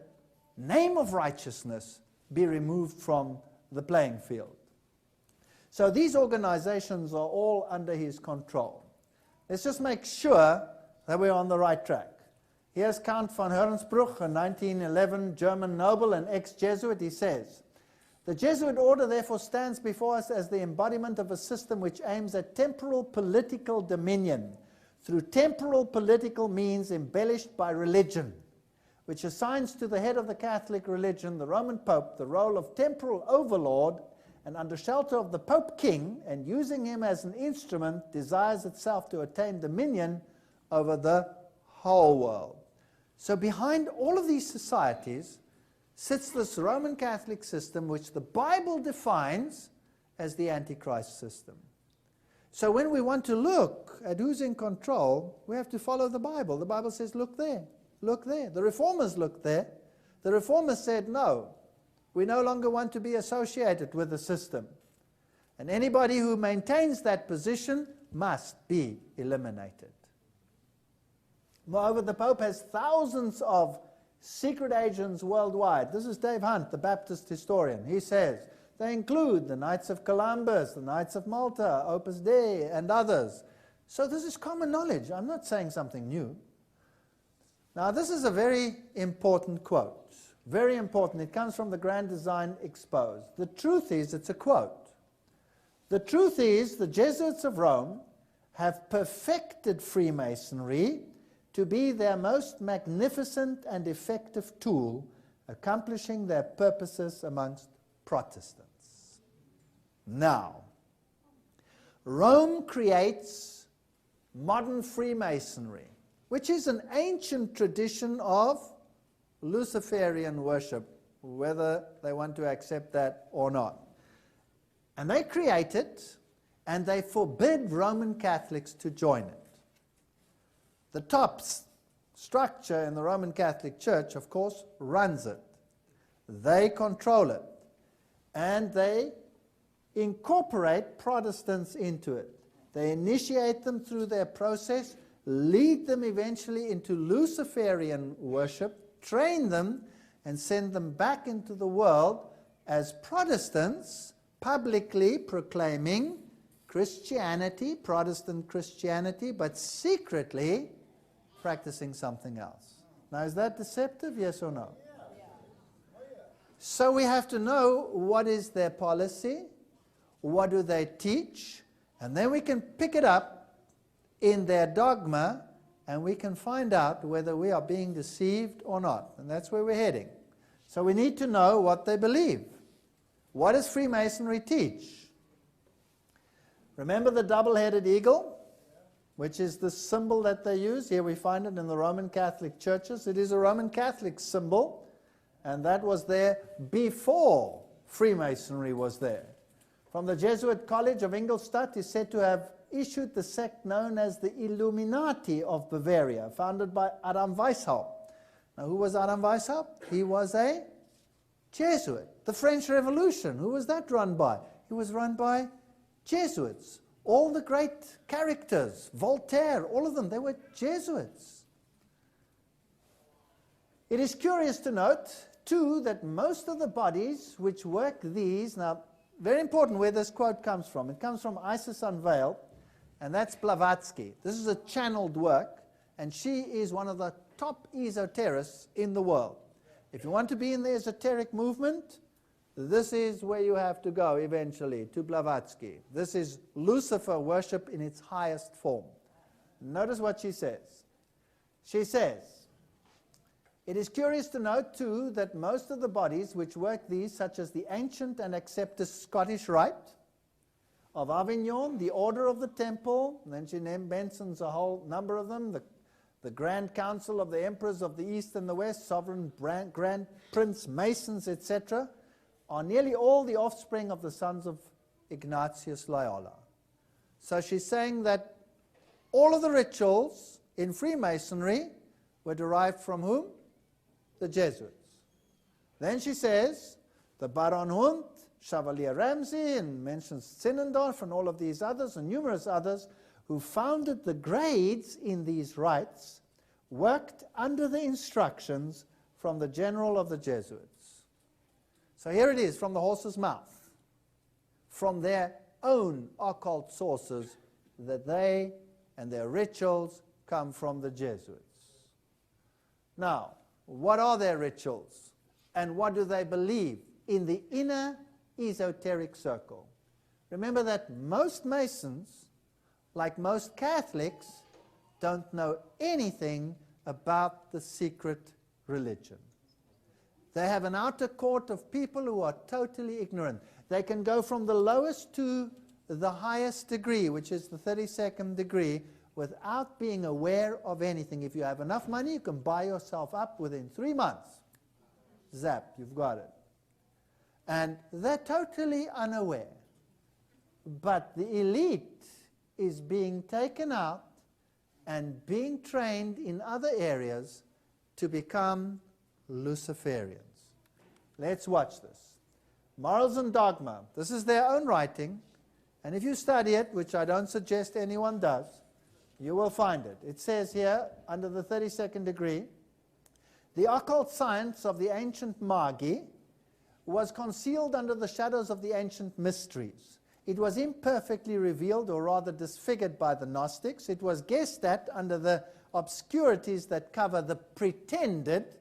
name of righteousness, be removed from the playing field. So these organizations are all under his control. Let's just make sure that we're on the right track. Here's Count von Herrensbruch, a 1911 German noble and ex-Jesuit. He says, "The Jesuit order therefore stands before us as the embodiment of a system which aims at temporal political dominion through temporal political means embellished by religion, which assigns to the head of the Catholic religion, the Roman Pope, the role of temporal overlord, and under shelter of the Pope King, and using him as an instrument, desires itself to attain dominion over the whole world." So behind all of these societies sits this Roman Catholic system, which the Bible defines as the Antichrist system. So when we want to look at who's in control, we have to follow the Bible. The Bible says, look there, look there. The Reformers looked there. The Reformers said, no, we no longer want to be associated with the system. And anybody who maintains that position must be eliminated. Moreover, the Pope has thousands of secret agents worldwide. This is Dave Hunt, the Baptist historian. He says they include the Knights of Columbus, the Knights of Malta, Opus Dei, and others. So this is common knowledge. I'm not saying something new. Now, this is a very important quote. Very important. It comes from the Grand Design Exposed. The truth is, it's a quote. The truth is, the Jesuits of Rome have perfected Freemasonry to be their most magnificent and effective tool, accomplishing their purposes amongst Protestants. Now, Rome creates modern Freemasonry, which is an ancient tradition of Luciferian worship, whether they want to accept that or not. And they create it, and they forbid Roman Catholics to join it. The top structure in the Roman Catholic Church, of course, runs it. They control it. And they incorporate Protestants into it. They initiate them through their process, lead them eventually into Luciferian worship, train them, and send them back into the world as Protestants, publicly proclaiming Christianity, Protestant Christianity, but secretly practicing something else. Now, is that deceptive, yes or no? So we have to know what is their policy, what do they teach, and then we can pick it up in their dogma, and we can find out whether we are being deceived or not. And that's where we're heading. So we need to know what they believe. What does Freemasonry teach? Remember the double-headed eagle, which is the symbol that they use? Here we find it in the Roman Catholic churches. It is a Roman Catholic symbol, and that was there before Freemasonry was there. from the Jesuit College of Ingolstadt is said to have issued the sect known as the Illuminati of Bavaria, founded by Adam Weishaupt. Now, who was Adam Weishaupt? He was a Jesuit. The French Revolution, who was that run by? It was run by Jesuits. All the great characters, Voltaire, all of them, they were Jesuits. It is curious to note, too, that most of the bodies which work these, now, very important where this quote comes from. It comes from Isis Unveiled, and that's Blavatsky. This is a channeled work, and she is one of the top esoterists in the world. If you want to be in the esoteric movement, this is where you have to go eventually, to Blavatsky. This is Lucifer worship in its highest form. Notice what she says. She says, it is curious to note, too, that most of the bodies which work these, such as the ancient and accepted Scottish Rite of Avignon, the Order of the Temple, and then she mentions a whole number of them, the Grand Council of the Emperors of the East and the West, Sovereign Grand Prince Masons, etc., are nearly all the offspring of the sons of Ignatius Loyola. So she's saying that all of the rituals in Freemasonry were derived from whom? The Jesuits. Then she says, the Baron Hund, Chevalier Ramsay, and mentions Zinzendorf and all of these others, and numerous others, who founded the grades in these rites, worked under the instructions from the general of the Jesuits. So here it is, from the horse's mouth, from their own occult sources, that they and their rituals come from the Jesuits. Now, what are their rituals? And what do they believe in the inner esoteric circle? Remember that most Masons, like most Catholics, don't know anything about the secret religion. They have an outer court of people who are totally ignorant. They can go from the lowest to the highest degree, which is the 32nd degree, without being aware of anything. If you have enough money, you can buy yourself up within 3 months. Zap, you've got it. And they're totally unaware. But the elite is being taken out and being trained in other areas to become Luciferians. Let's watch this. Morals and Dogma. This is their own writing, and if you study it, which I don't suggest anyone does, you will find it. It says here, under the 32nd degree, the occult science of the ancient Magi was concealed under the shadows of the ancient mysteries. It was imperfectly revealed, or rather disfigured, by the Gnostics. It was guessed at under the obscurities that cover the pretended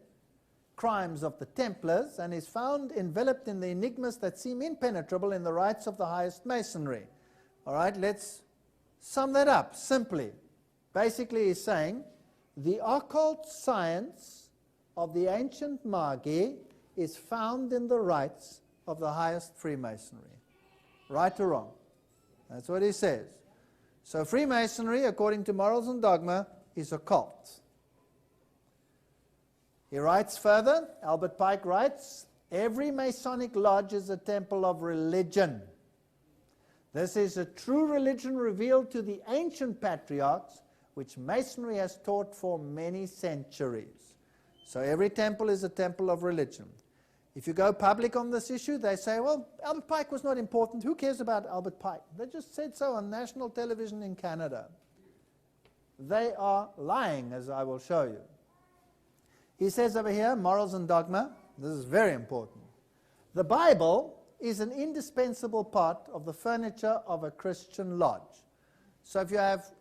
crimes of the Templars, and is found enveloped in the enigmas that seem impenetrable in the rites of the highest Masonry. All right, let's sum that up simply. Basically, he's saying the occult science of the ancient Magi is found in the rites of the highest Freemasonry. Right or wrong? That's what he says. So Freemasonry, according to Morals and Dogma, is occult. He writes further, Albert Pike writes, every Masonic lodge is a temple of religion. This is a true religion revealed to the ancient patriarchs, which Masonry has taught for many centuries. So every temple is a temple of religion. If you go public on this issue, they say, well, Albert Pike was not important. Who cares about Albert Pike? They just said so on national television in Canada. They are lying, as I will show you. He says over here, Morals and Dogma, this is very important. The Bible is an indispensable part of the furniture of a Christian lodge. So if you have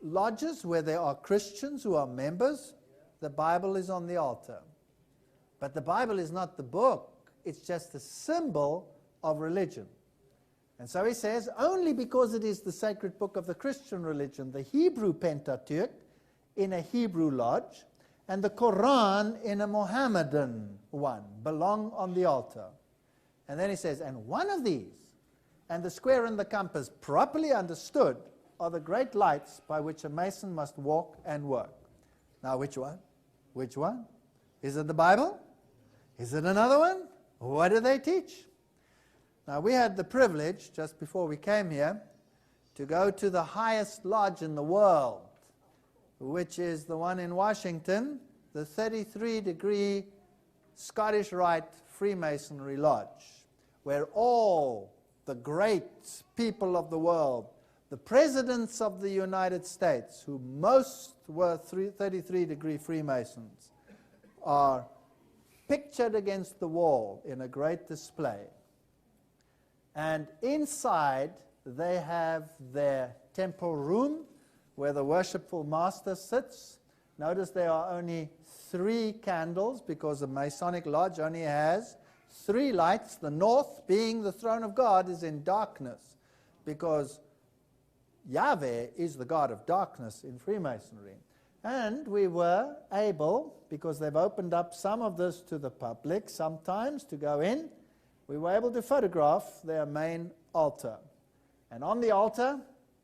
lodges where there are Christians who are members, the Bible is on the altar. But the Bible is not the book, it's just a symbol of religion. And so he says, only because it is the sacred book of the Christian religion, the Hebrew Pentateuch in a Hebrew lodge, and the Quran in a Mohammedan one belong on the altar. And then he says, and one of these, and the square and the compass, properly understood, are the great lights by which a Mason must walk and work. Now, which one? Which one? Is it the Bible? Is it another one? What do they teach? Now, we had the privilege, just before we came here, to go to the highest lodge in the world, which is the one in Washington, the 33-degree Scottish Rite Freemasonry Lodge, where all the great people of the world, the presidents of the United States, who most were 33-degree Freemasons, are pictured against the wall in a great display. And inside, they have their temple room where the worshipful master sits. Notice there are only 3 candles because the Masonic Lodge only has 3 lights. The north, being the throne of God, is in darkness because Yahweh is the God of darkness in Freemasonry. And we were able, because they've opened up some of this to the public sometimes to go in, we were able to photograph their main altar. And on the altar,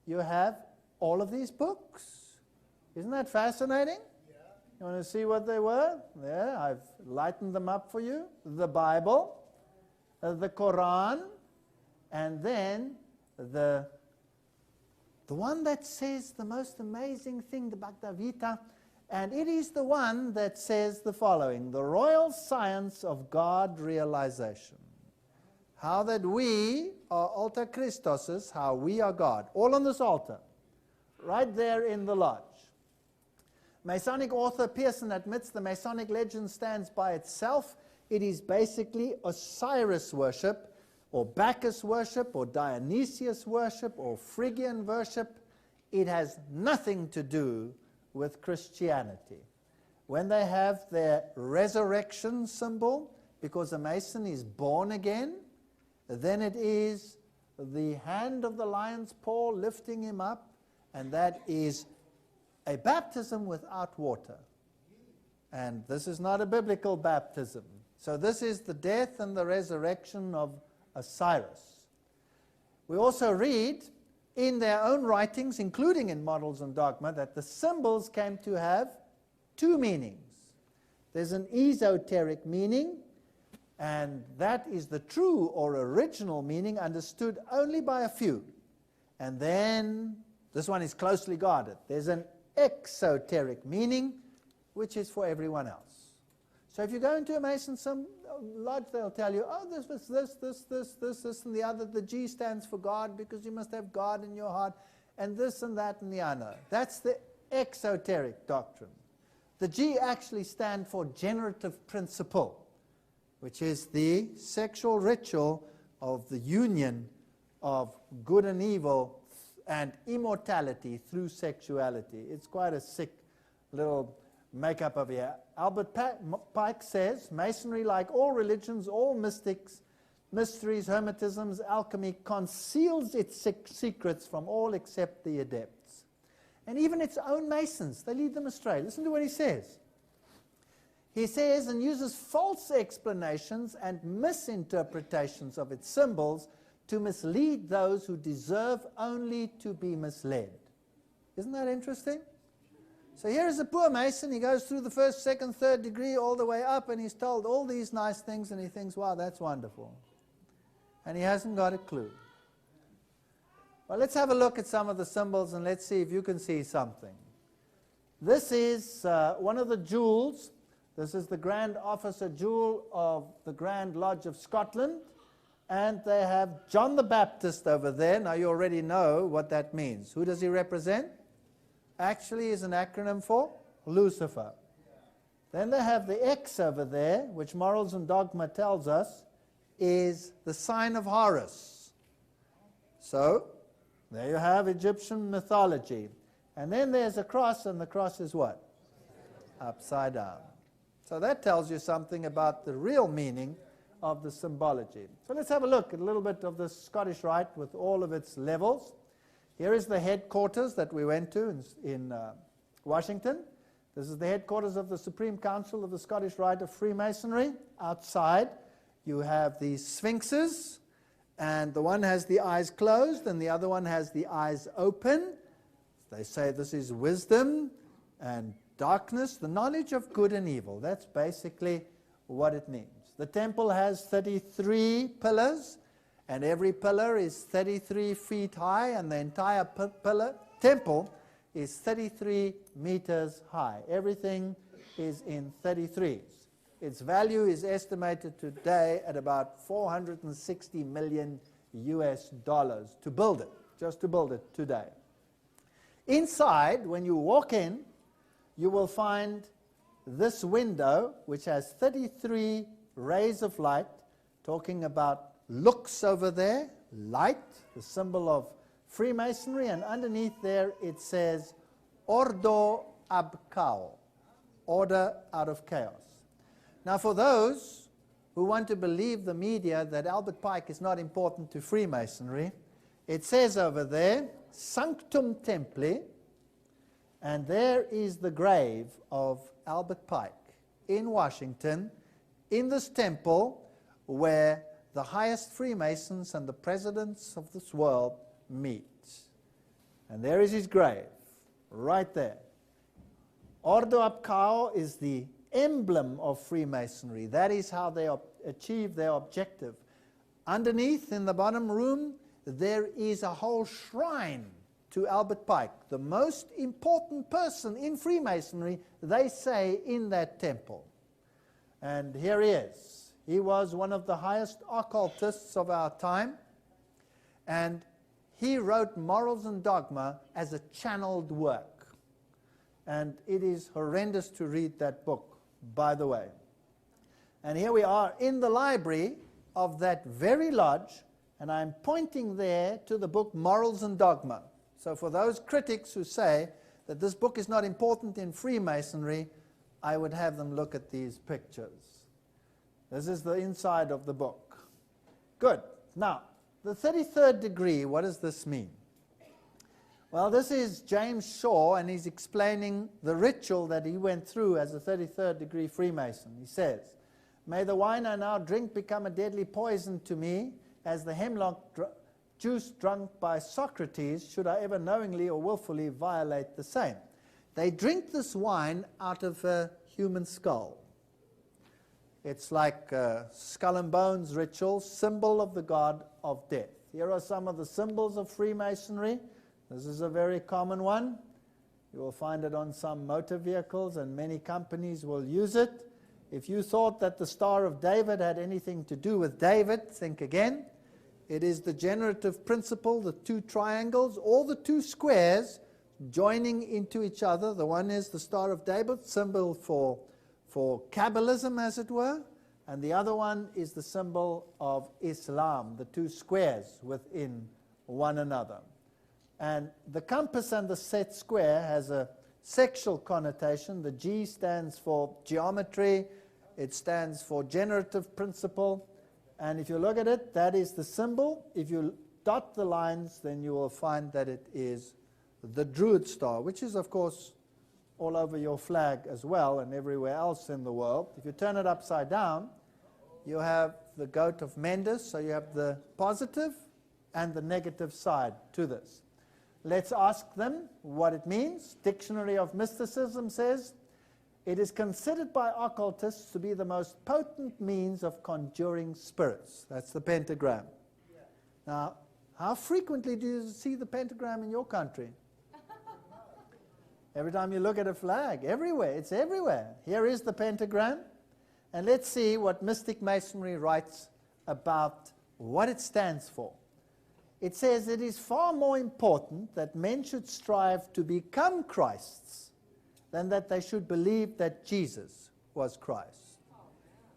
you have all of these books. Isn't that fascinating? Yeah. You want to see what they were? There, I've lightened them up for you. The Bible, the Quran, and then the one that says the most amazing thing, the Veith, and it is the one that says the following: the royal science of God realization. How that we are alter Christoses, how we are God. All on this altar, right there in the lodge. Masonic author Pearson admits the Masonic legend stands by itself. It is basically Osiris worship, or Bacchus worship, or Dionysius worship, or Phrygian worship. It has nothing to do with Christianity. When they have their resurrection symbol, because a Mason is born again, then it is the hand of the lion's paw lifting him up, and that is a baptism without water. And this is not a biblical baptism. So this is the death and the resurrection of Osiris. We also read in their own writings, including in Models and Dogma, that the symbols came to have 2 meanings. There's an esoteric meaning, and that is the true or original meaning understood only by a few. And then, this one is closely guarded. There's an exoteric meaning, which is for everyone else. So if you go into a Mason lodge, they'll tell you, oh, this, and the other. The G stands for God because you must have God in your heart, and this and that and the other. That's the exoteric doctrine. The G actually stands for generative principle, which is the sexual ritual of the union of good and evil and immortality through sexuality. It's quite a sick little makeup of here. Albert Pike says, Masonry, like all religions, all mystics, mysteries, hermetisms, alchemy, conceals its secrets from all except the adepts. And even its own Masons, they lead them astray. Listen to what he says. He says, and uses false explanations and misinterpretations of its symbols to mislead those who deserve only to be misled. Isn't that interesting? So here is a poor Mason. He goes through the 1st, 2nd, 3rd degree all the way up, and he's told all these nice things, and he thinks, wow, that's wonderful. And he hasn't got a clue. Well, let's have a look at some of the symbols, and let's see if you can see something. This is one of the jewels. This is the Grand Officer Jewel of the Grand Lodge of Scotland, and they have John the Baptist over there. Now you already know what that means. Who does he represent? Actually is an acronym for Lucifer. Then they have the X over there, which Morals and Dogma tells us is the sign of Horus. So there you have Egyptian mythology. And then there's a cross, and the cross is what? Upside down. So that tells you something about the real meaning of the symbology. So let's have a look at a little bit of the Scottish Rite with all of its levels. Here is the headquarters that we went to in Washington. This is the headquarters of the Supreme Council of the Scottish Rite of Freemasonry. Outside, you have these sphinxes, and the one has the eyes closed, and the other one has the eyes open. They say this is wisdom and darkness, the knowledge of good and evil. That's basically what it means. The temple has 33 pillars, and every pillar is 33 feet high, and the entire temple is 33 meters high. Everything is in 33s. Its value is estimated today at about $460 million to build it, just to build it today. Inside, when you walk in, you will find this window, which has 33 rays of light, talking about looks over there, light, the symbol of Freemasonry, and underneath there it says Ordo ab Chaos, order out of chaos. Now for those who want to believe the media that Albert Pike is not important to Freemasonry, it says over there, Sanctum Templi, and there is the grave of Albert Pike in Washington, in this temple where the highest Freemasons and the presidents of this world meet. And there is his grave, right there. Ordo ab Chaos is the emblem of Freemasonry. That is how they achieve their objective. Underneath, in the bottom room, there is a whole shrine to Albert Pike, the most important person in Freemasonry, they say, in that temple. And here he is. He was one of the highest occultists of our time, and he wrote Morals and Dogma as a channeled work. And it is horrendous to read that book, by the way. And here we are in the library of that very lodge, and I'm pointing there to the book Morals and Dogma. So for those critics who say that this book is not important in Freemasonry, I would have them look at these pictures. This is the inside of the book. Good. Now, the 33rd degree, what does this mean? Well, this is James Shaw, and he's explaining the ritual that he went through as a 33rd degree Freemason. He says, "May the wine I now drink become a deadly poison to me, as the hemlock juice drunk by Socrates, should I ever knowingly or willfully violate the same." They drink this wine out of a human skull. It's like a skull and bones ritual, symbol of the god of death. Here are some of the symbols of Freemasonry. This is a very common one. You will find it on some motor vehicles, and many companies will use it. If you thought that the Star of David had anything to do with David, think again. It is the generative principle, the two triangles, or the two squares joining into each other. The one is the Star of David, symbol for Kabbalism, as it were, and the other one is the symbol of Islam, the two squares within one another. And the compass and the set square has a sexual connotation. The G stands for geometry, it stands for generative principle. And if you look at it, that is the symbol. If you dot the lines, then you will find that it is the Druid star, which is, of course, all over your flag as well and everywhere else in the world. If you turn it upside down, you have the goat of Mendes, so you have the positive and the negative side to this. Let's ask them what it means. Dictionary of Mysticism says, "It is considered by occultists to be the most potent means of conjuring spirits." That's the pentagram. Yeah. Now, how frequently do you see the pentagram in your country? Every time you look at a flag, everywhere, it's everywhere. Here is the pentagram, and let's see what Mystic Masonry writes about what it stands for. It says it is far more important that men should strive to become Christs than that they should believe that Jesus was Christ.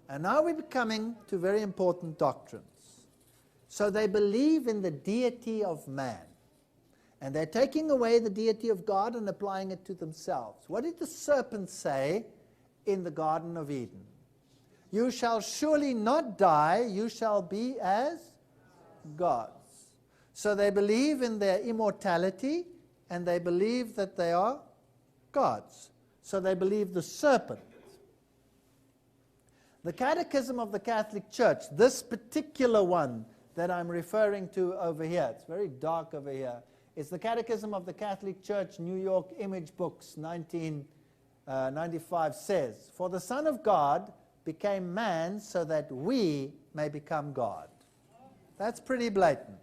And now we're coming to very important doctrines. So they believe in the deity of man. And they're taking away the deity of God and applying it to themselves. What did the serpent say in the Garden of Eden? "You shall surely not die, you shall be as gods." So they believe in their immortality, and they believe that they are gods. So they believe the serpent. The Catechism of the Catholic Church, this particular one that I'm referring to over here, it's very dark over here, it's the Catechism of the Catholic Church, New York Image Books, 1995, says, "For the Son of God became man so that we may become God." That's pretty blatant.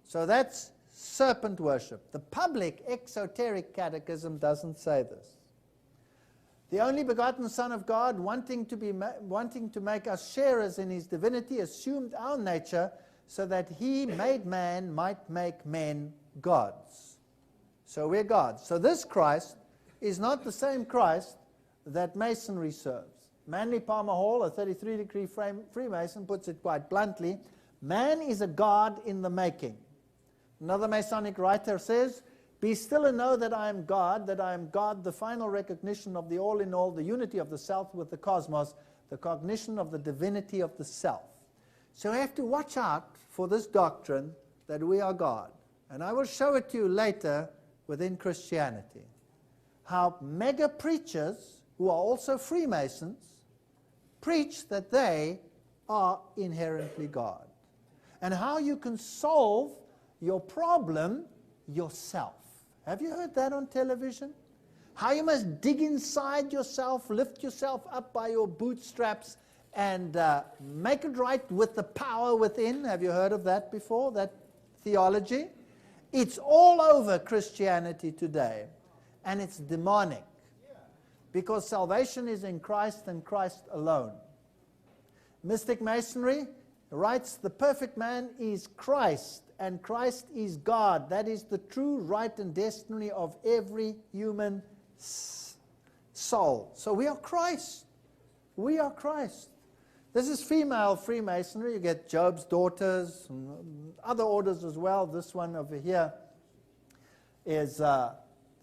So that's serpent worship. The public exoteric catechism doesn't say this. The only begotten Son of God, wanting to make us sharers in his divinity, assumed our nature so that he, made man, might make men gods. So we're gods. So this Christ is not the same Christ that Masonry serves. Manly Palmer Hall, a 33-degree Freemason, puts it quite bluntly, man is a god in the making. Another Masonic writer says, be still and know that I am God, the final recognition of the all-in-all, the unity of the self with the cosmos, the cognition of the divinity of the self. So we have to watch out for this doctrine that we are God. And I will show it to you later within Christianity. How mega preachers, who are also Freemasons, preach that they are inherently God. And how you can solve your problem yourself. Have you heard that on television? How you must dig inside yourself, lift yourself up by your bootstraps, and make it right with the power within. Have you heard of that before, that theology? It's all over Christianity today, and it's demonic, because salvation is in Christ and Christ alone. Mystic Masonry writes, the perfect man is Christ, and Christ is God. That is the true right and destiny of every human soul. So we are Christ. We are Christ. This is female Freemasonry. You get Job's daughters, and other orders as well. This one over here is the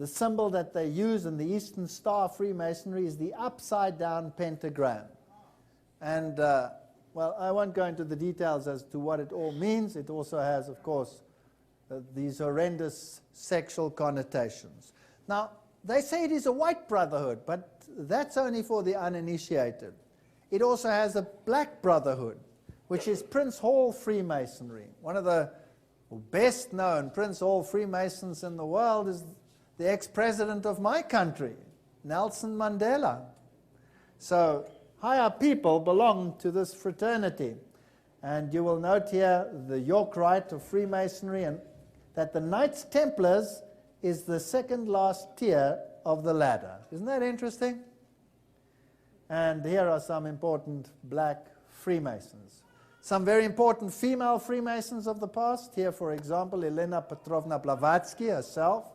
symbol that they use in the Eastern Star Freemasonry is the upside-down pentagram. And, well, I won't go into the details as to what it all means. It also has, of course, these horrendous sexual connotations. Now, they say it is a white brotherhood, but that's only for the uninitiated. It also has a black brotherhood, which is Prince Hall Freemasonry. One of the best-known Prince Hall Freemasons in the world is the ex-president of my country, Nelson Mandela. So higher people belong to this fraternity. And you will note here the York Rite of Freemasonry, and that the Knights Templars is the second last tier of the ladder. Isn't that interesting? And here are some important black Freemasons. Some very important female Freemasons of the past. Here, for example, Elena Petrovna Blavatsky herself,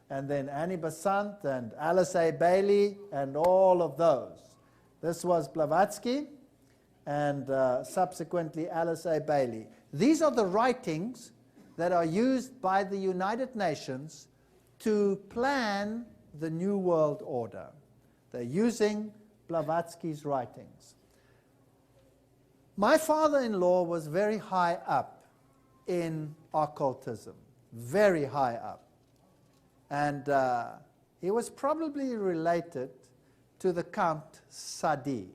and then Annie Besant and Alice A. Bailey, and all of those. This was Blavatsky, and subsequently Alice A. Bailey. These are the writings that are used by the United Nations to plan the New World Order. They're using Blavatsky's writings. My father-in-law was very high up in occultism, very high up. And he was probably related to the Count Sadi,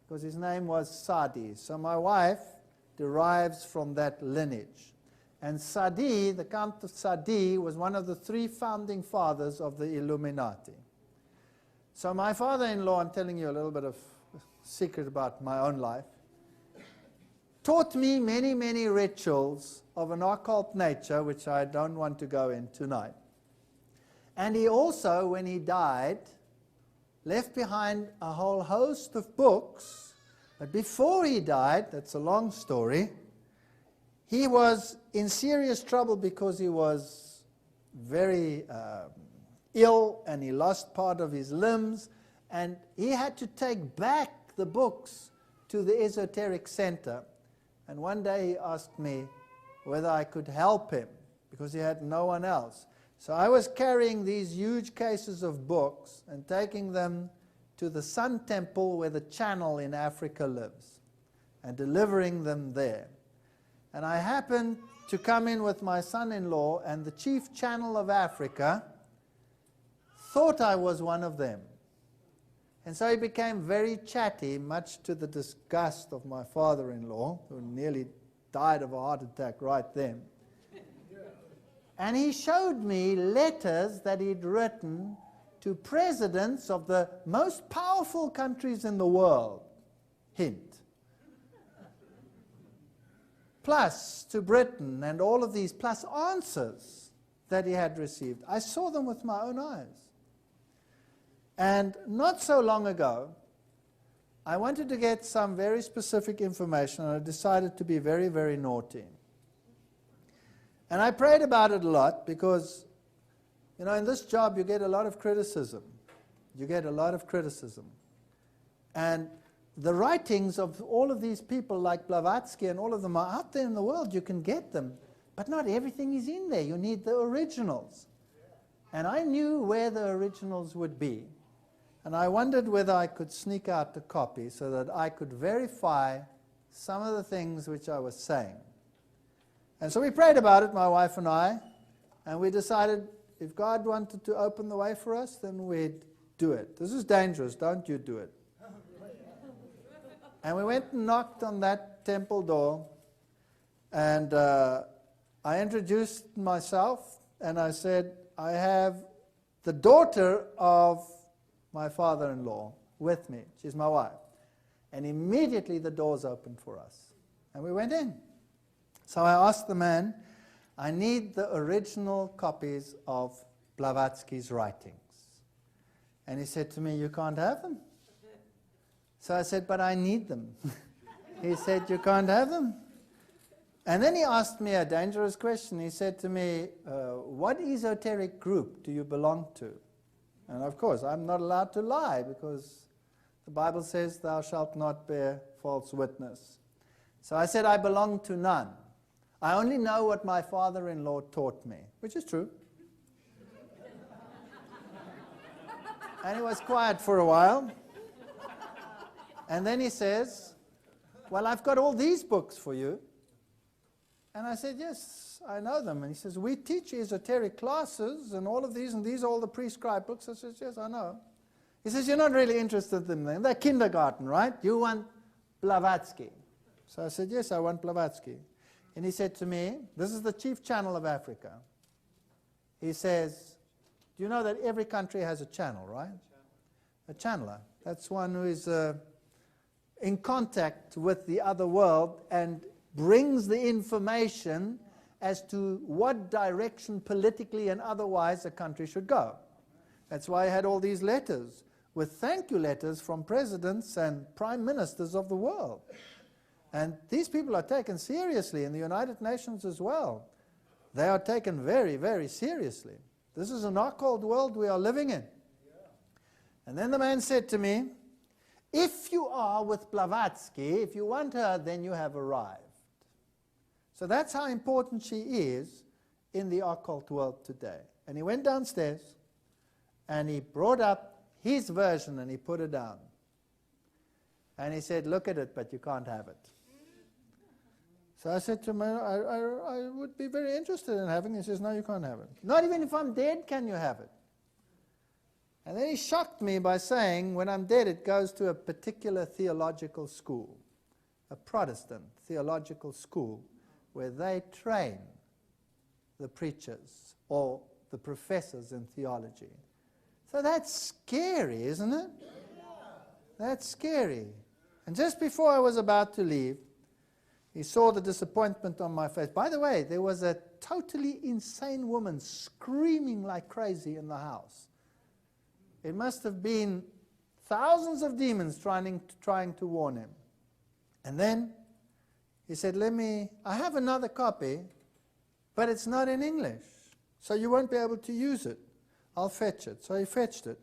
because his name was Sadi. So my wife derives from that lineage. And Sadi, the Count of Sadi, was one of the 3 founding fathers of the Illuminati. So my father-in-law, I'm telling you a little bit of secret about my own life, taught me many, many rituals of an occult nature, which I don't want to go in tonight. And he also, when he died, left behind a whole host of books. But before he died, that's a long story, he was in serious trouble because he was very ill, and he lost part of his limbs, and he had to take back the books to the esoteric center. And one day he asked me whether I could help him, because he had no one else. So I was carrying these huge cases of books and taking them to the Sun Temple where the channel in Africa lives, and delivering them there. And I happened to come in with my son-in-law, and the chief channel of Africa thought I was one of them. And so he became very chatty, much to the disgust of my father-in-law, who nearly died of a heart attack right then. And he showed me letters that he'd written to presidents of the most powerful countries in the world. Hint. plus to Britain, and all of these, plus answers that he had received. I saw them with my own eyes. And not so long ago, I wanted to get some very specific information, and I decided to be very, very naughty. And I prayed about it a lot because, you know, in this job you get a lot of criticism. You get a lot of criticism. And the writings of all of these people like Blavatsky and all of them are out there in the world. You can get them. But not everything is in there. You need the originals. And I knew where the originals would be. And I wondered whether I could sneak out a copy so that I could verify some of the things which I was saying. And so we prayed about it, my wife and I, and we decided if God wanted to open the way for us, then we'd do it. This is dangerous. Don't you do it. And we went and knocked on that temple door, and I introduced myself, and I said, I have the daughter of my father-in-law with me. She's my wife. And immediately the doors opened for us. And we went in. So I asked the man, I need the original copies of Blavatsky's writings. And he said to me, you can't have them. So I said, but I need them. He said, you can't have them. And then he asked me a dangerous question. He said to me, what esoteric group do you belong to? And of course, I'm not allowed to lie because the Bible says thou shalt not bear false witness. So I said, I belong to none. I only know what my father-in-law taught me, which is true. And he was quiet for a while. And then he says, well, I've got all these books for you. And I said, yes, I know them. And he says, we teach esoteric classes and all of these, and these are all the prescribed books. I said, yes, I know. He says, you're not really interested in them. They're kindergarten, right? You want Blavatsky. So I said, yes, I want Blavatsky. And he said to me, this is the chief channel of Africa. He says, do you know that every country has a channel, right? A channeler. That's one who is in contact with the other world and brings the information as to what direction politically and otherwise a country should go. That's why I had all these letters with thank you letters from presidents and prime ministers of the world. And these people are taken seriously in the United Nations as well. They are taken very, very seriously. This is an occult world we are living in. And then the man said to me, if you are with Blavatsky, if you want her, then you have arrived. So that's how important she is in the occult world today. And he went downstairs and he brought up his version and he put it down. And he said, look at it, but you can't have it. So I said to him, I would be very interested in having it. He says, no, you can't have it. Not even if I'm dead can you have it. And then he shocked me by saying, when I'm dead, it goes to a particular theological school, a Protestant theological school, where they train the preachers or the professors in theology. So that's scary, isn't it? That's scary. And just before I was about to leave, he saw the disappointment on my face. By the way, there was a totally insane woman screaming like crazy in the house. It must have been thousands of demons trying to warn him. And then he said, I have another copy, but it's not in English, so you won't be able to use it. I'll fetch it. So he fetched it.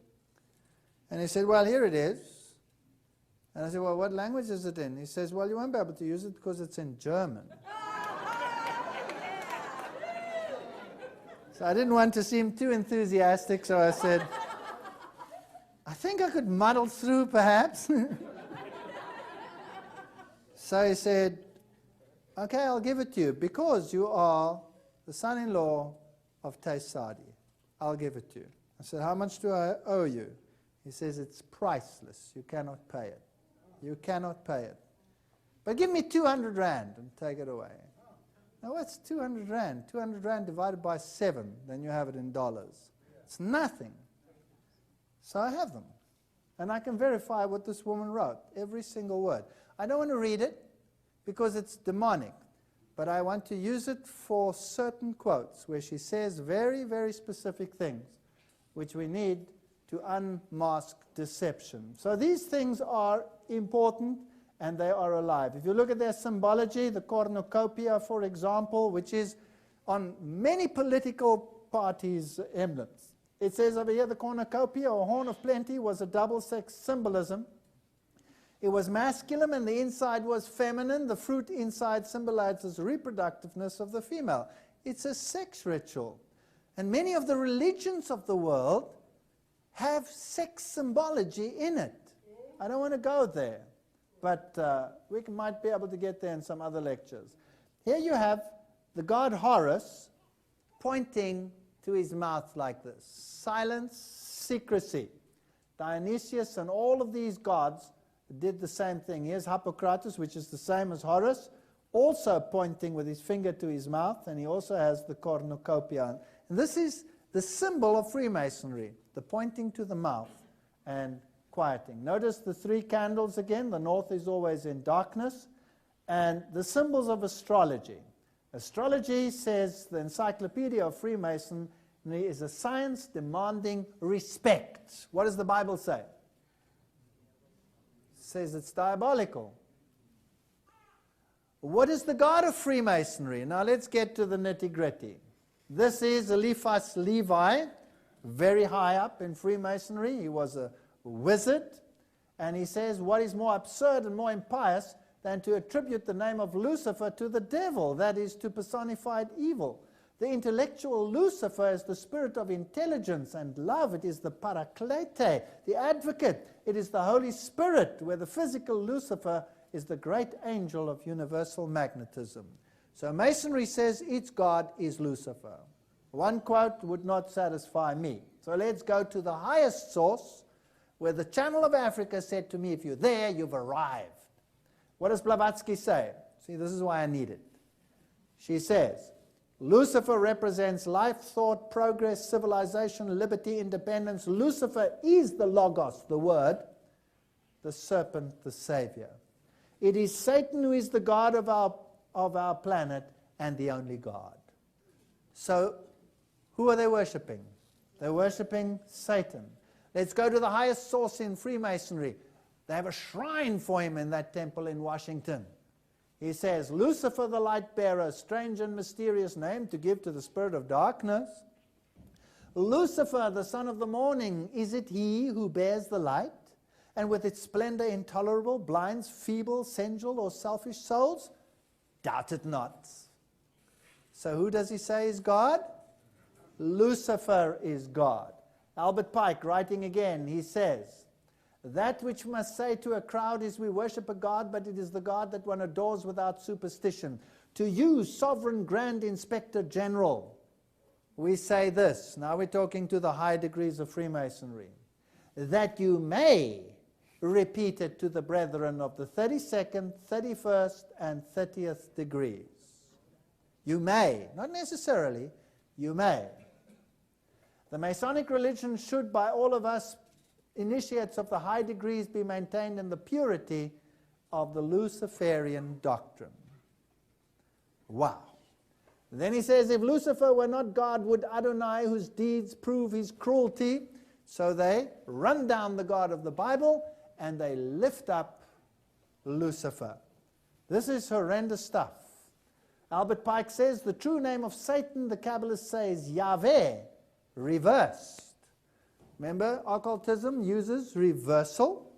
And he said, well, here it is. And I said, well, what language is it in? He says, well, you won't be able to use it because it's in German. So I didn't want to seem too enthusiastic, so I said, I think I could muddle through, perhaps. So he said, okay, I'll give it to you, because you are the son-in-law of Taysadi. I'll give it to you. I said, how much do I owe you? He says, it's priceless. You cannot pay it. You cannot pay it. But give me 200 rand and take it away. Now what's 200 rand? 200 rand divided by 7, then you have it in dollars. It's nothing. So I have them. And I can verify what this woman wrote, every single word. I don't want to read it because it's demonic. but I want to use it for certain quotes where she says very, very specific things which we need to unmask deception. So these things are important and they are alive. If you look at their symbology, the cornucopia, for example, which is on many political parties' emblems. It says over here the cornucopia, or horn of plenty, was a double-sex symbolism. It was masculine and the inside was feminine. The fruit inside symbolizes reproductiveness of the female. It's a sex ritual. And many of the religions of the world have sex symbology in it. I don't want to go there, but we might be able to get there in some other lectures. Here you have the god Horus pointing to his mouth like this. Silence, secrecy. Dionysius and all of these gods did the same thing. Here's Hippocrates, which is the same as Horus, also pointing with his finger to his mouth, and he also has the cornucopia. And this is the symbol of Freemasonry, the pointing to the mouth and quieting. Notice the three candles again. The north is always in darkness. And the symbols of astrology. Astrology, says the Encyclopedia of Freemasonry, is a science demanding respect. What does the Bible say? It says it's diabolical. What is the god of Freemasonry? Now let's get to the nitty-gritty. This is Eliphas Levi, very high up in Freemasonry. He was a wizard. And he says, what is more absurd and more impious than to attribute the name of Lucifer to the devil, that is, to personified evil. The intellectual Lucifer is the spirit of intelligence and love. It is the Paraklete, the advocate. It is the Holy Spirit, where the physical Lucifer is the great angel of universal magnetism. So Masonry says its God is Lucifer. One quote would not satisfy me. So let's go to the highest source, where the Channel of Africa said to me, if you're there, you've arrived. What does Blavatsky say? See, this is why I need it. She says, Lucifer represents life, thought, progress, civilization, liberty, independence. Lucifer is the Logos, the Word, the serpent, the Savior. It is Satan who is the God of our planet and the only God. So, who are they worshipping? They're worshipping Satan. Let's go to the highest source in Freemasonry. They have a shrine for him in that temple in Washington. He says, Lucifer the light bearer, strange and mysterious name to give to the spirit of darkness. Lucifer, the son of the morning, is it he who bears the light, and with its splendor intolerable, blinds feeble, sensual, or selfish souls? Doubt it not. So who does he say is God? Lucifer is God. Albert Pike, writing again, he says, that which must say to a crowd is we worship a God, but it is the God that one adores without superstition. To you, sovereign grand inspector general, we say this. Now we're talking to the high degrees of Freemasonry. That you may repeat it to the brethren of the 32nd, 31st, and 30th degrees. You may, not necessarily, you may. The Masonic religion should, by all of us initiates of the high degrees, be maintained in the purity of the Luciferian doctrine. Wow. Then he says, if Lucifer were not God, would Adonai, whose deeds prove his cruelty? So they run down the God of the Bible and they lift up Lucifer. This is horrendous stuff. Albert Pike says, the true name of Satan, the Kabbalists say, is Yahweh, reversed. Remember, occultism uses reversal.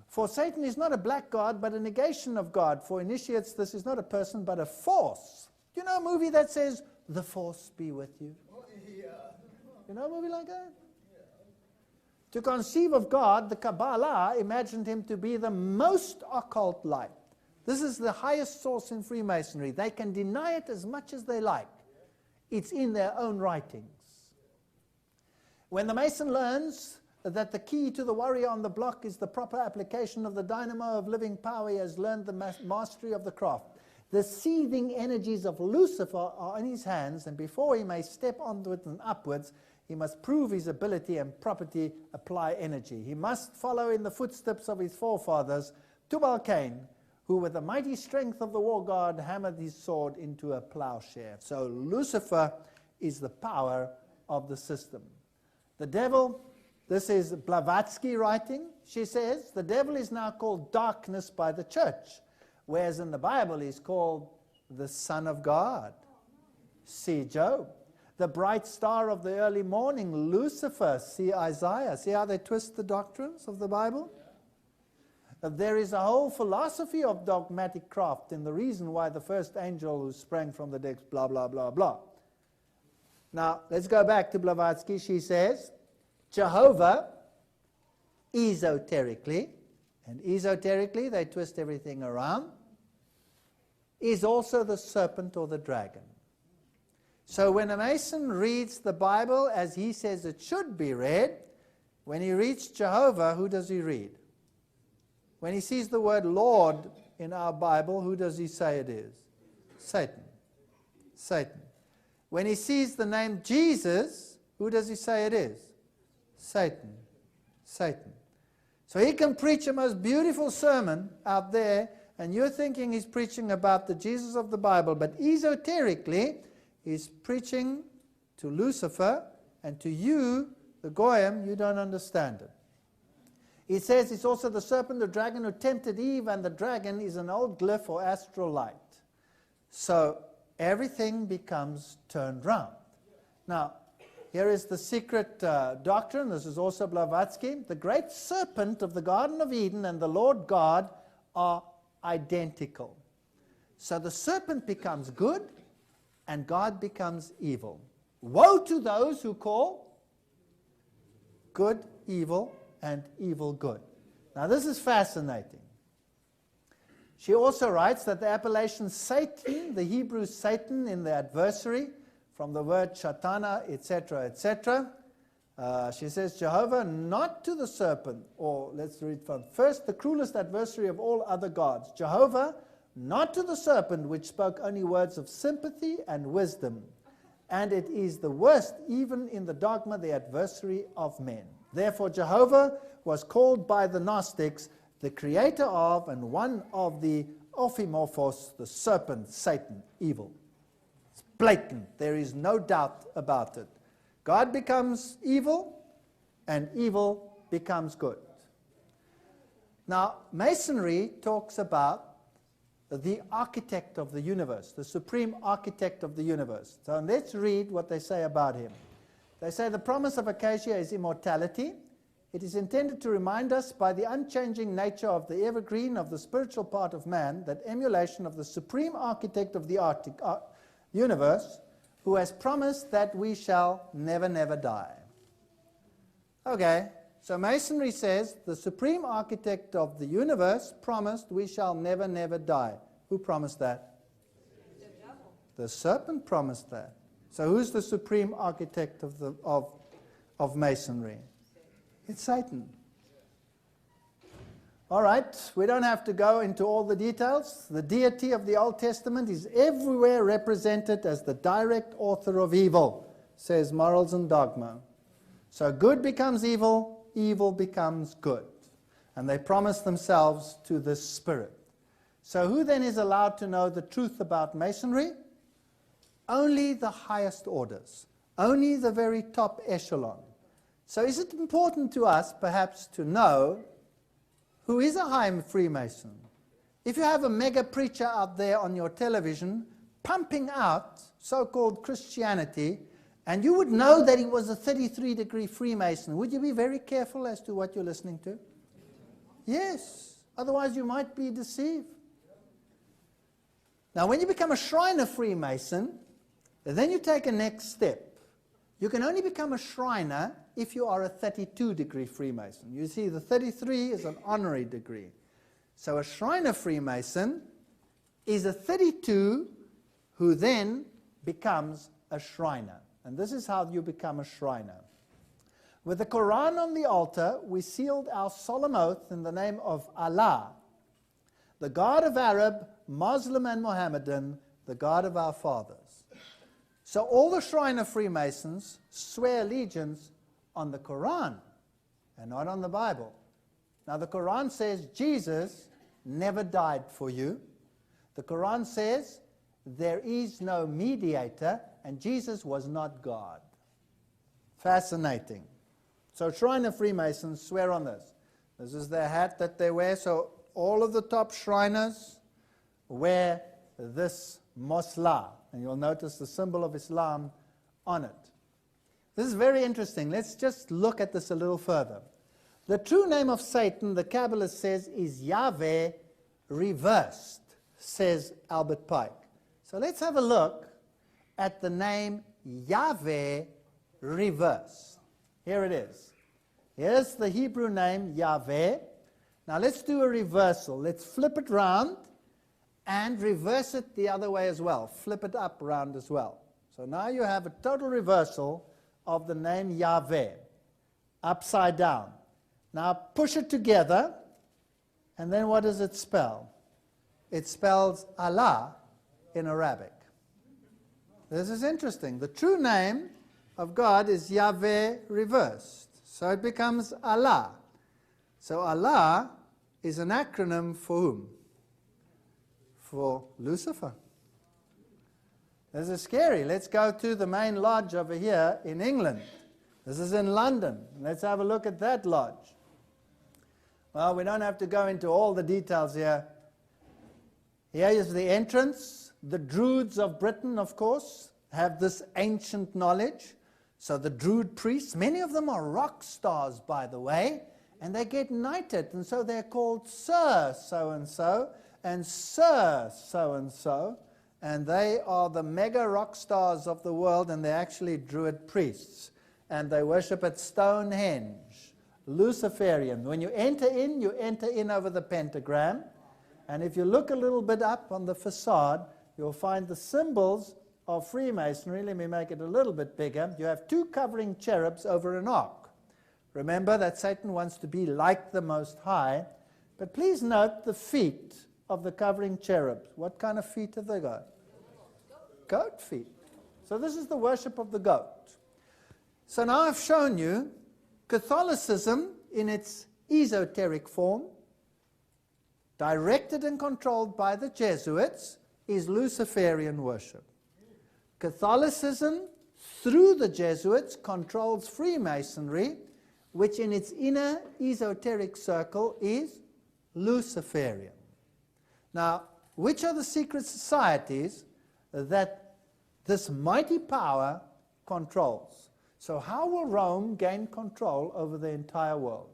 For Satan is not a black god, but a negation of God. For initiates, this is not a person, but a force. Do you know a movie that says, the force be with you? You know a movie like that? To conceive of God, the Kabbalah imagined him to be the most occult light. This is the highest source in Freemasonry. They can deny it as much as they like. It's in their own writings. When the Mason learns that the key to the warrior on the block is the proper application of the dynamo of living power, he has learned the mastery of the craft. The seething energies of Lucifer are in his hands, and before he may step onwards and upwards, he must prove his ability and property, apply energy. He must follow in the footsteps of his forefathers, Tubal-Cain, who with the mighty strength of the war god hammered his sword into a plowshare. So Lucifer is the power of the system. The devil, this is Blavatsky writing, she says, the devil is now called darkness by the church, whereas in the Bible he's called the Son of God. See Job. The bright star of the early morning, Lucifer. See Isaiah. See how they twist the doctrines of the Bible? There is a whole philosophy of dogmatic craft in the reason why the first angel who sprang from the depths, blah, blah, blah, blah. Now, let's go back to Blavatsky. She says, Jehovah, esoterically, and esoterically they twist everything around, is also the serpent or the dragon. So when a Mason reads the Bible as he says it should be read, when he reads Jehovah, who does he read? When he sees the word Lord in our Bible, who does he say it is? Satan. Satan. When he sees the name Jesus, who does he say it is? Satan. Satan. So he can preach a most beautiful sermon out there, and you're thinking he's preaching about the Jesus of the Bible, but esoterically, he's preaching to Lucifer, and to you, the Goyim, you don't understand it. He says it's also the serpent, the dragon who tempted Eve, and the dragon is an old glyph or astral light. So everything becomes turned round. Now, here is the secret doctrine. This is also Blavatsky. The great serpent of the Garden of Eden and the Lord God are identical. So the serpent becomes good, and God becomes evil. Woe to those who call good evil and evil good. Now this is fascinating. She also writes that the appellation Satan, the Hebrew Satan in the adversary, from the word Shatana, etc., etc., she says, Jehovah, not to the serpent, or let's read from first, the cruelest adversary of all other gods. Jehovah, not to the serpent, which spoke only words of sympathy and wisdom. And it is the worst, even in the dogma, the adversary of men. Therefore, Jehovah was called by the Gnostics the creator of and one of the Ophimorphos, the serpent, Satan, evil. It's blatant. There is no doubt about it. God becomes evil, and evil becomes good. Now, Masonry talks about the architect of the universe, the supreme architect of the universe. So let's read what they say about him. They say the promise of Acacia is immortality. It is intended to remind us by the unchanging nature of the evergreen of the spiritual part of man that emulation of the supreme architect of the universe, who has promised that we shall never, never die. Okay, so Masonry says the supreme architect of the universe promised we shall never, never die. Who promised that? The devil. The serpent promised that. So who's the supreme architect of Masonry? It's Satan. All right, we don't have to go into all the details. The deity of the Old Testament is everywhere represented as the direct author of evil, says Morals and Dogma. So good becomes evil, evil becomes good. And they promise themselves to this spirit. So who then is allowed to know the truth about Masonry? Only the highest orders, only the very top echelon. So is it important to us, perhaps, to know who is a high Freemason? If you have a mega preacher out there on your television pumping out so-called Christianity, and you would know that he was a 33-degree Freemason, would you be very careful as to what you're listening to? Yes, otherwise you might be deceived. Now, when you become a Shriner Freemason, then you take a next step. You can only become a Shriner if you are a 32-degree Freemason. You see, the 33 is an honorary degree. So a Shriner Freemason is a 32 who then becomes a Shriner. And this is how you become a Shriner. With the Quran on the altar, we sealed our solemn oath in the name of Allah, the God of Arab, Muslim, and Mohammedan, the God of our fathers. So all the Shriner Freemasons swear allegiance on the Quran and not on the Bible. Now the Quran says Jesus never died for you. The Quran says there is no mediator, and Jesus was not God. Fascinating. So Shriner Freemasons swear on this. This is their hat that they wear. So all of the top Shriners wear this mosla, and you'll notice the symbol of Islam on it. This is very interesting. Let's just look at this a little further. The true name of Satan, the Kabbalist says, is Yahweh reversed, says Albert Pike. So let's have a look at the name Yahweh reversed. Here it is. Here's the Hebrew name Yahweh. Now let's do a reversal. Let's flip it round and reverse it the other way as well. Flip it up round as well. So now you have a total reversal of the name Yahweh, upside down. Now push it together, and then what does it spell? It spells Allah in Arabic. This is interesting. The true name of God is Yahweh reversed. So it becomes Allah. So Allah is an acronym for whom? For Lucifer. This is scary. Let's go to the main lodge over here in England. This is in London. Let's have a look at that lodge. Well, we don't have to go into all the details here. Here is the entrance. The Druids of Britain, of course, have this ancient knowledge. So the Druid priests, many of them are rock stars, by the way, and they get knighted, and so they're called Sir so-and-so and Sir so-and-so, and they are the mega rock stars of the world, and they're actually Druid priests, and they worship at Stonehenge, Luciferian. When you enter in over the pentagram, and if you look a little bit up on the facade, you'll find the symbols of Freemasonry. Let me make it a little bit bigger. You have two covering cherubs over an ark. Remember that Satan wants to be like the Most High, but please note the feet of the covering cherubs. What kind of feet have they got? Goat feet. So this is the worship of the goat. So now I've shown you Catholicism in its esoteric form, directed and controlled by the Jesuits, is Luciferian worship. Catholicism, through the Jesuits, controls Freemasonry, which in its inner esoteric circle is Luciferian. Now, which are the secret societies that this mighty power controls? So how will Rome gain control over the entire world?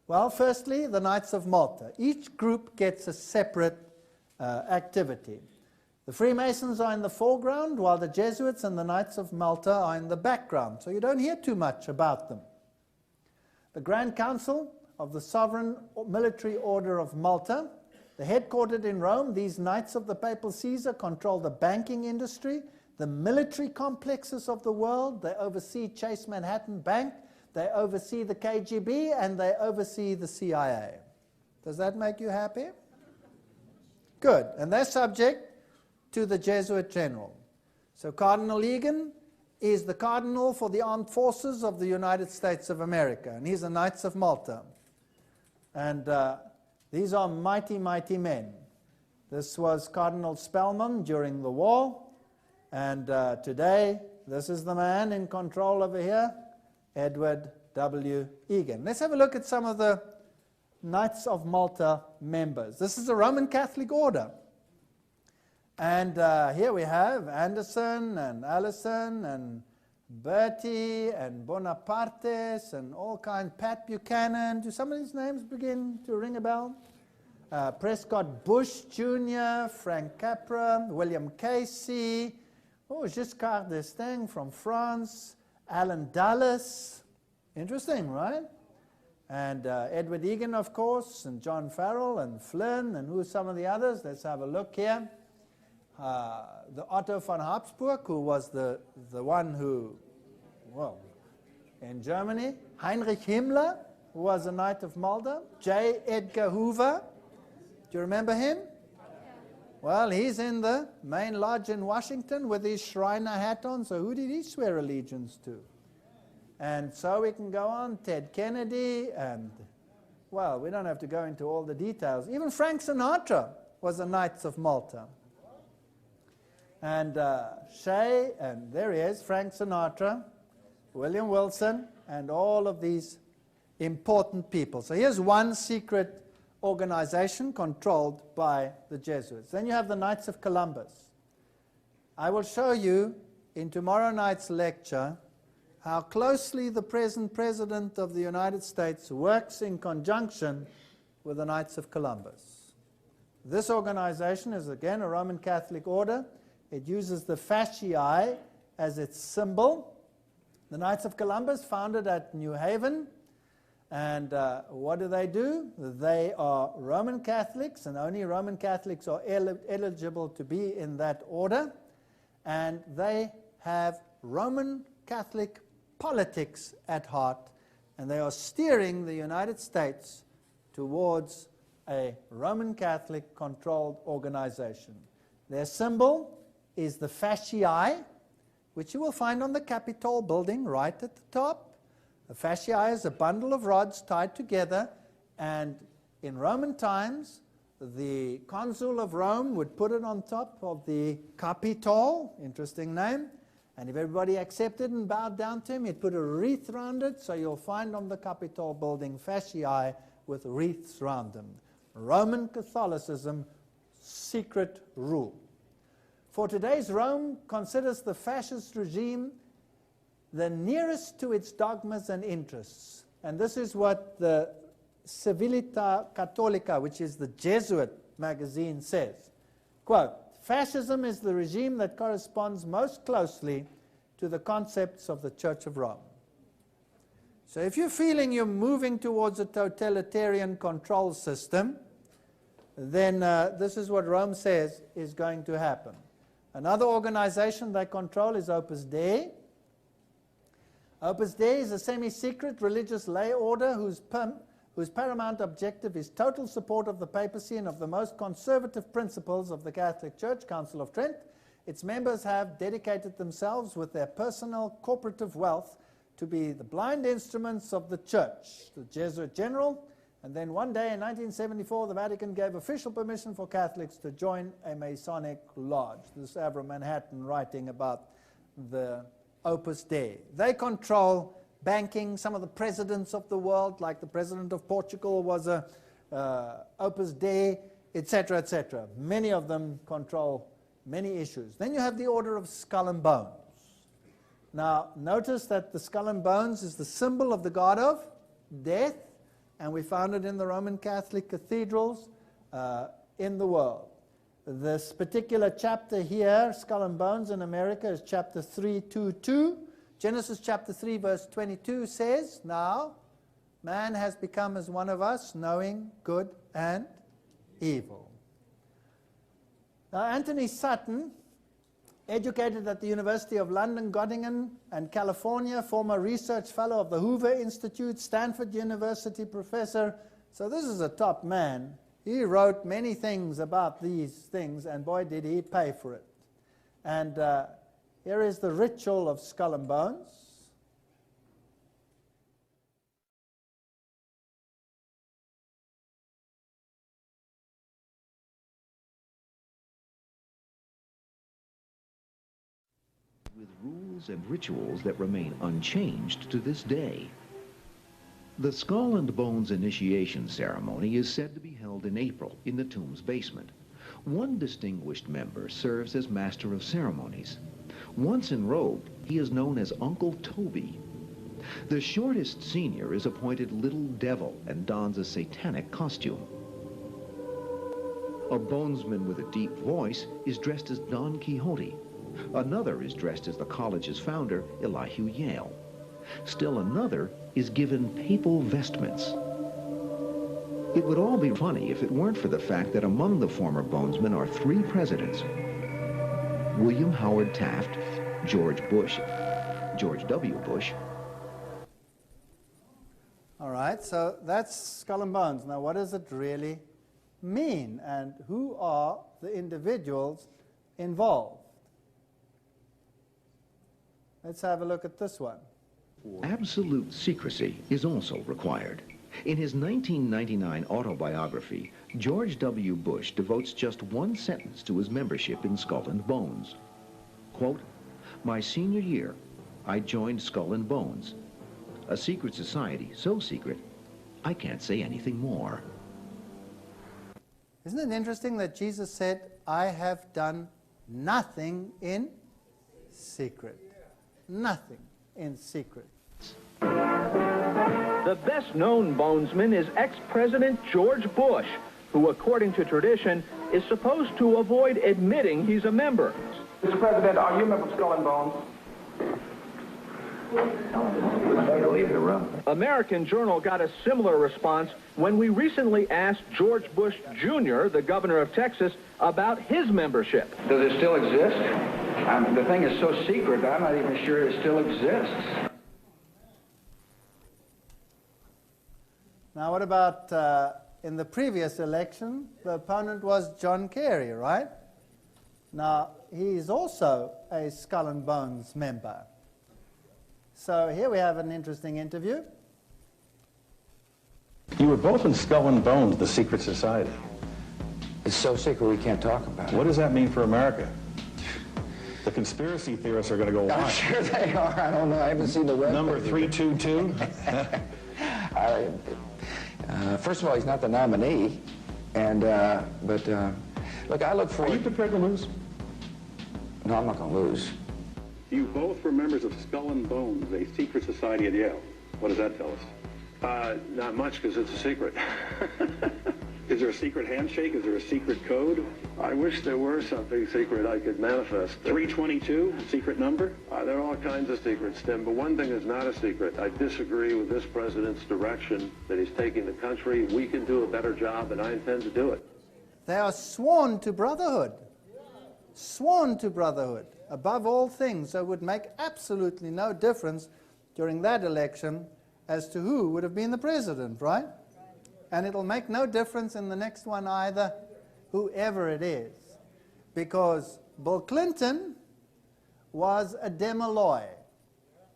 Well, firstly, the Knights of Malta. Each group gets a separate activity. The Freemasons are in the foreground, while the Jesuits and the Knights of Malta are in the background, so you don't hear too much about them. The Grand Council of the Sovereign Military Order of Malta, they're headquartered in Rome. These Knights of the Papal Caesar control the banking industry, the military complexes of the world. They oversee Chase Manhattan Bank, they oversee the KGB, and they oversee the CIA. Does that make you happy? Good. And they're subject to the Jesuit general. So Cardinal Egan is the cardinal for the armed forces of the United States of America, and he's the Knights of Malta. And these are mighty, mighty men. This was Cardinal Spellman during the war, and today, this is the man in control over here, Edward W. Egan. Let's have a look at some of the Knights of Malta members. This is a Roman Catholic order. And here we have Anderson and Allison and Bertie and Bonapartes and all kinds, Pat Buchanan. Do some of these names begin to ring a bell? Prescott Bush Jr., Frank Capra, William Casey, Giscard d'Estaing from France, Alan Dulles. Interesting, right? And Edward Egan, of course, and John Farrell and Flynn, and who are some of the others? Let's have a look here. The Otto von Habsburg, who was the one who, well, in Germany. Heinrich Himmler, who was a Knight of Malta. J. Edgar Hoover. Do you remember him? Well, he's in the main lodge in Washington with his Shriner hat on, so who did he swear allegiance to? And so we can go on. Ted Kennedy and well, we don't have to go into all the details. Even Frank Sinatra was a Knights of Malta. And Shea, and there he is, Frank Sinatra, William Wilson, and all of these important people. So here's one secret organization controlled by the Jesuits. Then you have the Knights of Columbus. I will show you in tomorrow night's lecture how closely the present President of the United States works in conjunction with the Knights of Columbus. This organization is again a Roman Catholic order. It uses the fasciae as its symbol. The Knights of Columbus, founded at New Haven, and what do? They are Roman Catholics, and only Roman Catholics are eligible to be in that order, and they have Roman Catholic politics at heart, and they are steering the United States towards a Roman Catholic controlled organization. Their symbol is the fasciae, which you will find on the Capitol building right at the top. The fasciae is a bundle of rods tied together, and in Roman times, the consul of Rome would put it on top of the Capitol, interesting name, and if everybody accepted and bowed down to him, he'd put a wreath around it, so you'll find on the Capitol building fasciae with wreaths around them. Roman Catholicism, secret rule. For today's Rome considers the fascist regime the nearest to its dogmas and interests. And this is what the Civiltà Cattolica, which is the Jesuit magazine, says. Quote, "Fascism is the regime that corresponds most closely to the concepts of the Church of Rome." So if you're feeling you're moving towards a totalitarian control system, then this is what Rome says is going to happen. Another organization they control is Opus Dei. Opus Dei is a semi-secret religious lay order whose paramount objective is total support of the papacy and of the most conservative principles of the Catholic Church, Council of Trent. Its members have dedicated themselves with their personal corporative wealth to be the blind instruments of the Church, the Jesuit general. And then one day in 1974, the Vatican gave official permission for Catholics to join a Masonic lodge. This is Avram Manhattan writing about the Opus Dei. They control banking. Some of the presidents of the world, like the president of Portugal, was a Opus Dei, etc., etc. Many of them control many issues. Then you have the Order of Skull and Bones. Now, notice that the skull and bones is the symbol of the god of death, and we found it in the Roman Catholic cathedrals in the world. This particular chapter here, Skull and Bones in America, is chapter 3:2:2. Genesis chapter 3, verse 22 says, "Now man has become as one of us, knowing good and evil." Now, Anthony Sutton, educated at the University of London, Göttingen, and California, former research fellow of the Hoover Institute, Stanford University professor. So this is a top man. He wrote many things about these things, and boy, did he pay for it. And here is the ritual of Skull and Bones. With rules and rituals that remain unchanged to this day. The Skull and Bones initiation ceremony is said to be held in April in the tomb's basement. One distinguished member serves as master of ceremonies. Once enrobed, he is known as Uncle Toby. The shortest senior is appointed Little Devil and dons a satanic costume. A bonesman with a deep voice is dressed as Don Quixote. Another is dressed as the college's founder, Elihu Yale. Still another is given papal vestments. It would all be funny if it weren't for the fact that among the former bonesmen are three presidents: William Howard Taft, George Bush, George W. Bush. All right, so that's Skull and Bones. Now, what does it really mean, and who are the individuals involved? Let's have a look at this one. Absolute secrecy is also required. In his 1999 autobiography, George W. Bush devotes just one sentence to his membership in Skull and Bones. Quote, "My senior year, I joined Skull and Bones, a secret society so secret, I can't say anything more." Isn't it interesting that Jesus said, I have done nothing in secret? Nothing in secret. The best-known bonesman is ex-President George Bush, who, according to tradition, is supposed to avoid admitting he's a member. Mr. President, are you a member of Skull and Bones? Leave the room. American Journal got a similar response when we recently asked George Bush Jr., the governor of Texas, about his membership. Does it still exist? The thing is so secret, I'm not even sure it still exists. Now what about in the previous election, the opponent was John Kerry, right? Now, he's also a Skull and Bones member. So here we have an interesting interview. You were both in Skull and Bones, the secret society. It's so secret we can't talk about it. What does that mean for America? The conspiracy theorists are going to go I'm wild. sure they are. I don't know. I haven't seen the web. Number 322? First of all, he's not the nominee. And, look, I look Are forward... you prepared to lose? No, I'm not going to lose. You both were members of Skull and Bones, a secret society at Yale. What does that tell us? Not much, because it's a secret. Is there a secret handshake? Is there a secret code? I wish there were something secret I could manifest. 322, secret number? There are all kinds of secrets, Tim, but one thing is not a secret. I disagree with this president's direction that he's taking the country. We can do a better job, and I intend to do it. They are sworn to brotherhood. Sworn to brotherhood. Above all things, so it would make absolutely no difference during that election as to who would have been the president, right? And it'll make no difference in the next one either, whoever it is. Because Bill Clinton was a Demolay.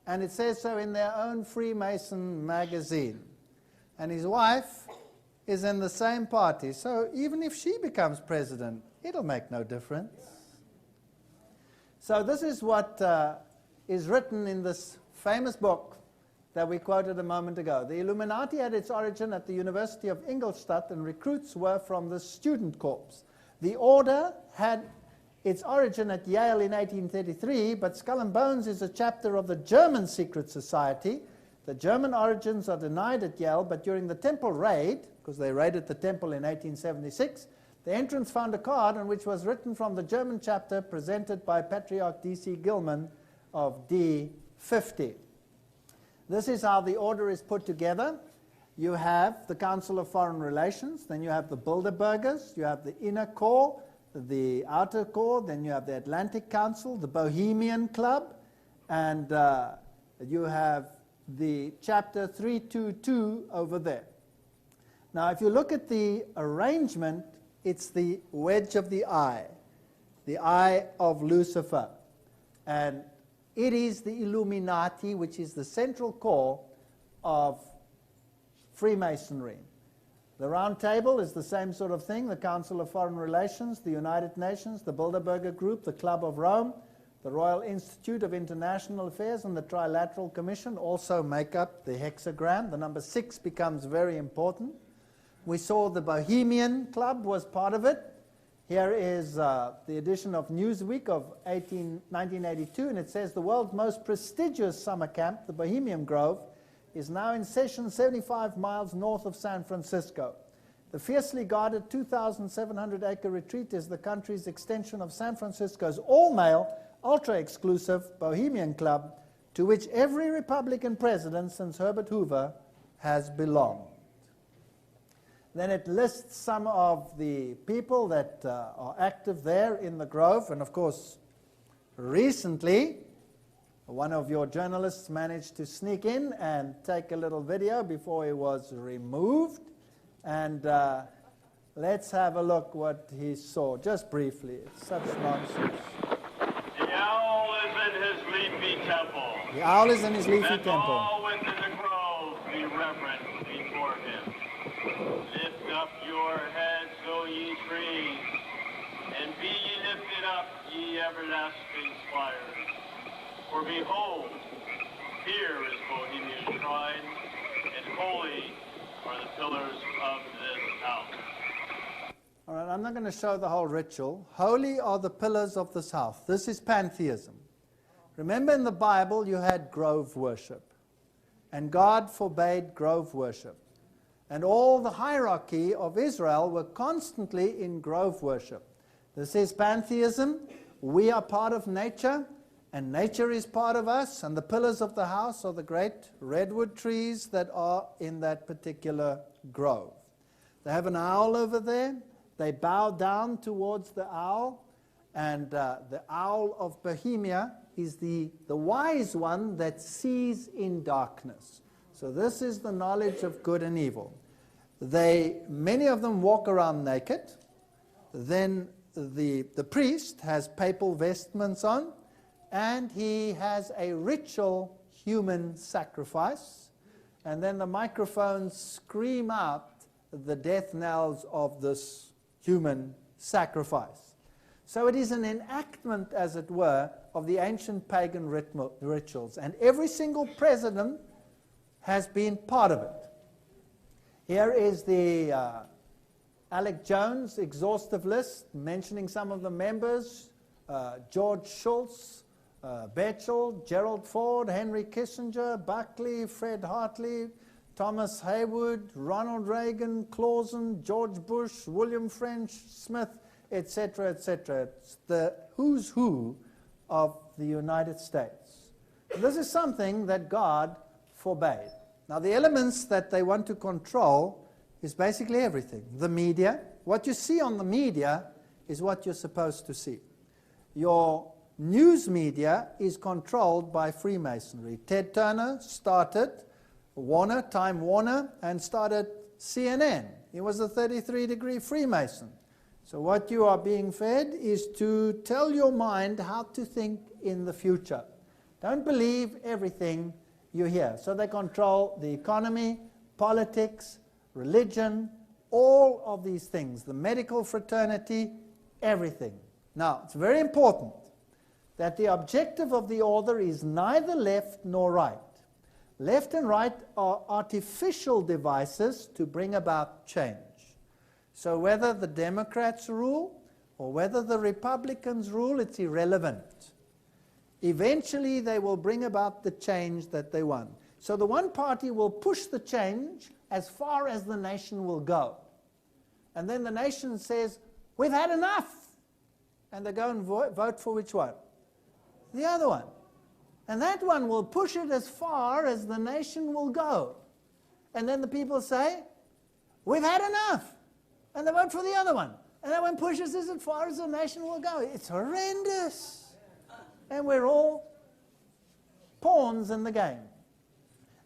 And it says so in their own Freemason magazine. And his wife is in the same party. So even if she becomes president, it'll make no difference. So this is what is written in this famous book that we quoted a moment ago. The Illuminati had its origin at the University of Ingolstadt, and recruits were from the student corps. The order had its origin at Yale in 1833, but Skull and Bones is a chapter of the German secret society. The German origins are denied at Yale, but during the temple raid, because they raided the temple in 1876, the entrance found a card on which was written from the German chapter presented by Patriarch D.C. Gilman of D50. This is how the order is put together. You have the Council of Foreign Relations, then you have the Bilderbergers, you have the Inner Core, the Outer Core, then you have the Atlantic Council, the Bohemian Club, and you have the chapter 322 over there. Now, if you look at the arrangement, it's the wedge of the eye of Lucifer. And it is the Illuminati, which is the central core of Freemasonry. The Round Table is the same sort of thing, the Council of Foreign Relations, the United Nations, the Bilderberger Group, the Club of Rome, the Royal Institute of International Affairs, and the Trilateral Commission also make up the hexagram. The number 6 becomes very important. We saw the Bohemian Club was part of it. Here is the edition of Newsweek of 1982, and it says the world's most prestigious summer camp, the Bohemian Grove, is now in session 75 miles north of San Francisco. The fiercely guarded 2,700-acre retreat is the country's extension of San Francisco's all-male, ultra-exclusive Bohemian Club, to which every Republican president since Herbert Hoover has belonged. Then it lists some of the people that are active there in the Grove. And of course, recently, one of your journalists managed to sneak in and take a little video before he was removed. And let's have a look what he saw, just briefly. It's such nonsense. The owl is in his leafy temple. The owl is in his leafy Let temple. all within the grove be reverent before him. up your heads, O ye trees, and be ye lifted up, ye everlasting spires. For behold, here is Bohemia's shrine, and holy are the pillars of this house. All right, I'm not going to show the whole ritual. Holy are the pillars of this house. This is pantheism. Remember, in the Bible you had grove worship, and God forbade grove worship. And all the hierarchy of Israel were constantly in grove worship. This is pantheism. We are part of nature, and nature is part of us, and the pillars of the house are the great redwood trees that are in that particular grove. They have an owl over there. They bow down towards the owl, and the owl of Bohemia is the wise one that sees in darkness. So this is the knowledge of good and evil. Many of them walk around naked. Then the priest has papal vestments on, and he has a ritual human sacrifice. And then the microphones scream out the death knells of this human sacrifice. So it is an enactment, as it were, of the ancient pagan rituals. And every single president has been part of it. Here is the Alec Jones exhaustive list, mentioning some of the members: George Shultz, Betchel, Gerald Ford, Henry Kissinger, Buckley, Fred Hartley, Thomas Haywood, Ronald Reagan, Clausen, George Bush, William French, Smith, etc., etc. It's the who's who of the United States. This is something that God forbade. Now, the elements that they want to control is basically everything. The media. What you see on the media is what you're supposed to see. Your news media is controlled by Freemasonry. Ted Turner started Time Warner, and started CNN. He was a 33-degree Freemason. So what you are being fed is to tell your mind how to think in the future. Don't believe everything you hear. So they control the economy, politics, religion, all of these things, the medical fraternity, everything. Now, it's very important that the objective of the order is neither left nor right. Left and right are artificial devices to bring about change. So whether the Democrats rule or whether the Republicans rule, it's irrelevant. Eventually they will bring about the change that they want. So the one party will push the change as far as the nation will go. And then the nation says, we've had enough. And they go and vote for which one? The other one. And that one will push it as far as the nation will go. And then the people say, we've had enough. And they vote for the other one. And that one pushes as far as the nation will go. It's horrendous. And we're all pawns in the game.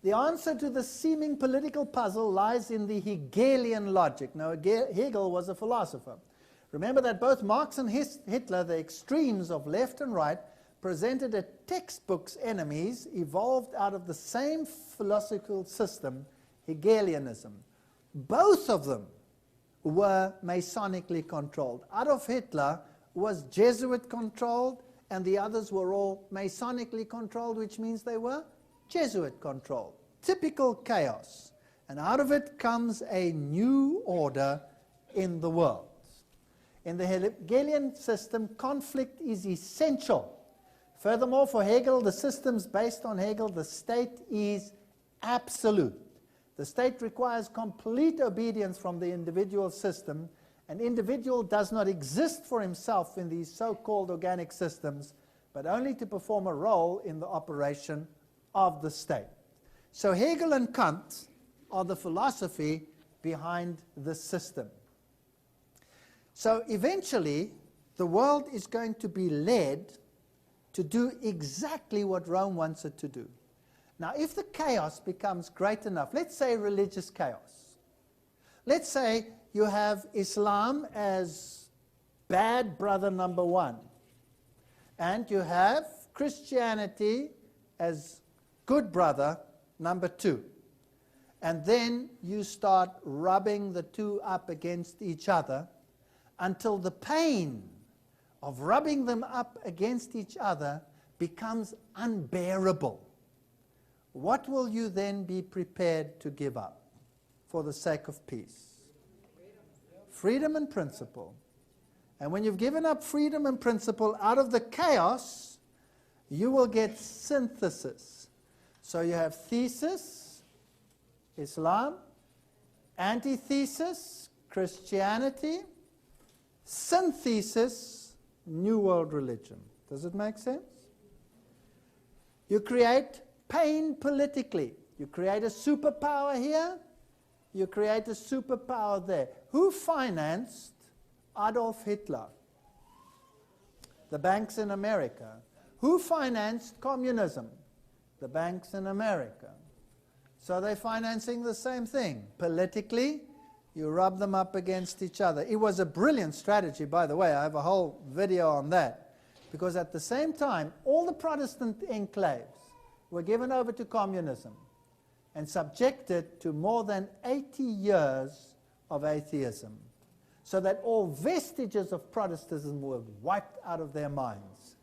The answer to the seeming political puzzle lies in the Hegelian logic. Now, Hegel was a philosopher. Remember that both Marx and Hitler, the extremes of left and right, presented a textbook's enemies evolved out of the same philosophical system, Hegelianism. Both of them were Masonically controlled. Adolf Hitler was Jesuit controlled, and the others were all Masonically controlled, which means they were Jesuit controlled. Typical chaos. And out of it comes a new order in the world. In the Hegelian system, conflict is essential. Furthermore, for Hegel, the systems based on Hegel, the state is absolute. The state requires complete obedience from the individual system. An individual does not exist for himself in these so-called organic systems, but only to perform a role in the operation of the state. So Hegel and Kant are the philosophy behind this system. So eventually, the world is going to be led to do exactly what Rome wants it to do. Now, if the chaos becomes great enough, let's say religious chaos. Let's say you have Islam as bad brother number one, and you have Christianity as good brother number two. And then you start rubbing the two up against each other until the pain of rubbing them up against each other becomes unbearable. What will you then be prepared to give up for the sake of peace? Freedom and principle. And when you've given up freedom and principle, out of the chaos, you will get synthesis. So you have thesis, Islam, antithesis, Christianity, synthesis, New World religion. Does it make sense? You create pain politically. You create a superpower here, you create a superpower there. Who financed Adolf Hitler? The banks in America. Who financed communism? The banks in America. So they're financing the same thing. Politically, you rub them up against each other. It was a brilliant strategy, by the way. I have a whole video on that. Because at the same time, all the Protestant enclaves were given over to communism and subjected to more than 80 years of atheism, so that all vestiges of Protestantism were wiped out of their minds.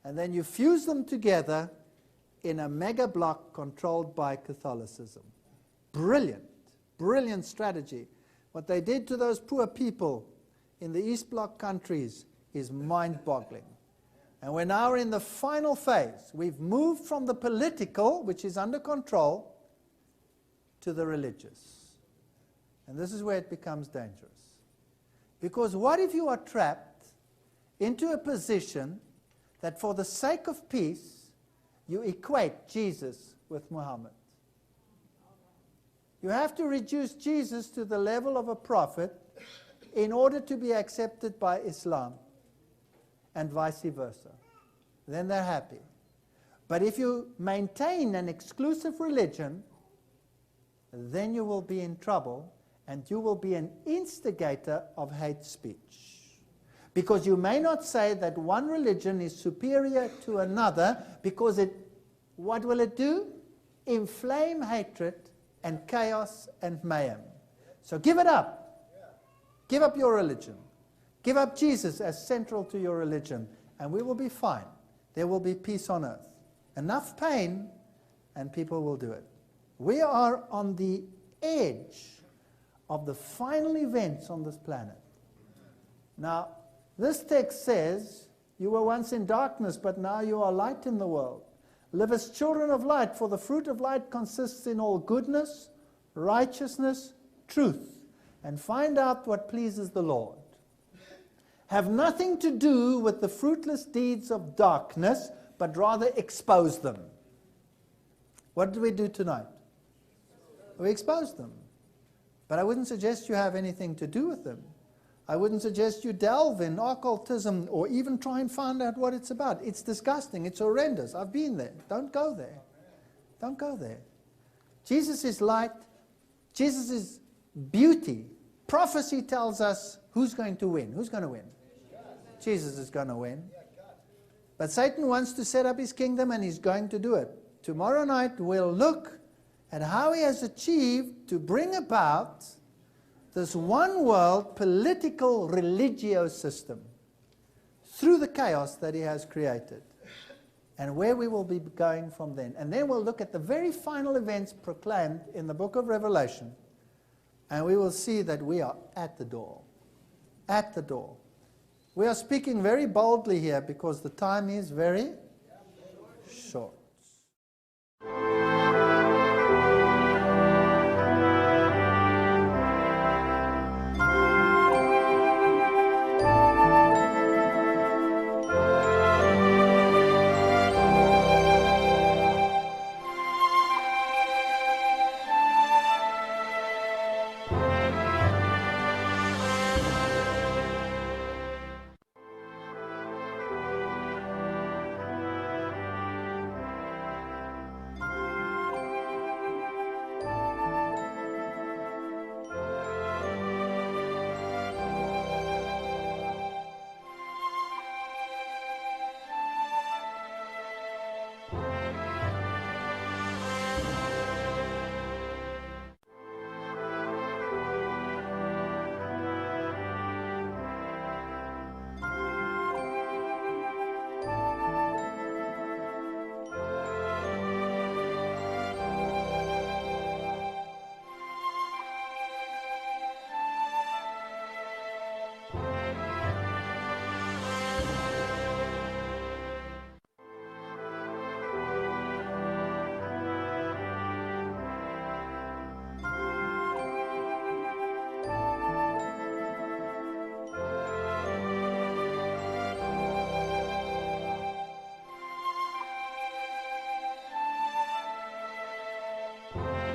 And then you fuse them together in a mega block controlled by Catholicism. Brilliant, brilliant strategy. What they did to those poor people in the East Bloc countries is mind-boggling. And we're now in the final phase. We've moved from the political, which is under control, to the religious. And this is where it becomes dangerous. Because what if you are trapped into a position that for the sake of peace, you equate Jesus with Muhammad? You have to reduce Jesus to the level of a prophet in order to be accepted by Islam, and vice versa. Then they're happy. But if you maintain an exclusive religion, then you will be in trouble, and you will be an instigator of hate speech. Because you may not say that one religion is superior to another, because what will it do? Inflame hatred and chaos and mayhem. So give it up. Give up your religion. Give up Jesus as central to your religion, and we will be fine. There will be peace on earth. Enough pain, and people will do it. We are on the edge of the final events on this planet. Now, this text says, you were once in darkness, but now you are light in the world. Live as children of light, for the fruit of light consists in all goodness, righteousness, truth, and find out what pleases the Lord. Have nothing to do with the fruitless deeds of darkness, but rather expose them. What did we do tonight? We exposed them. But I wouldn't suggest you have anything to do with them. I wouldn't suggest you delve in occultism or even try and find out what it's about. It's disgusting. It's horrendous. I've been there. Don't go there. Don't go there. Jesus is light. Jesus is beauty. Prophecy tells us who's going to win. Who's going to win? Jesus is going to win. But Satan wants to set up his kingdom, and he's going to do it. Tomorrow night we'll look at how he has achieved to bring about this one world political religio system through the chaos that he has created, and where we will be going from then. And then we'll look at the very final events proclaimed in the book of Revelation, and we will see that we are at the door. At the door. We are speaking very boldly here because the time is very short. Bye.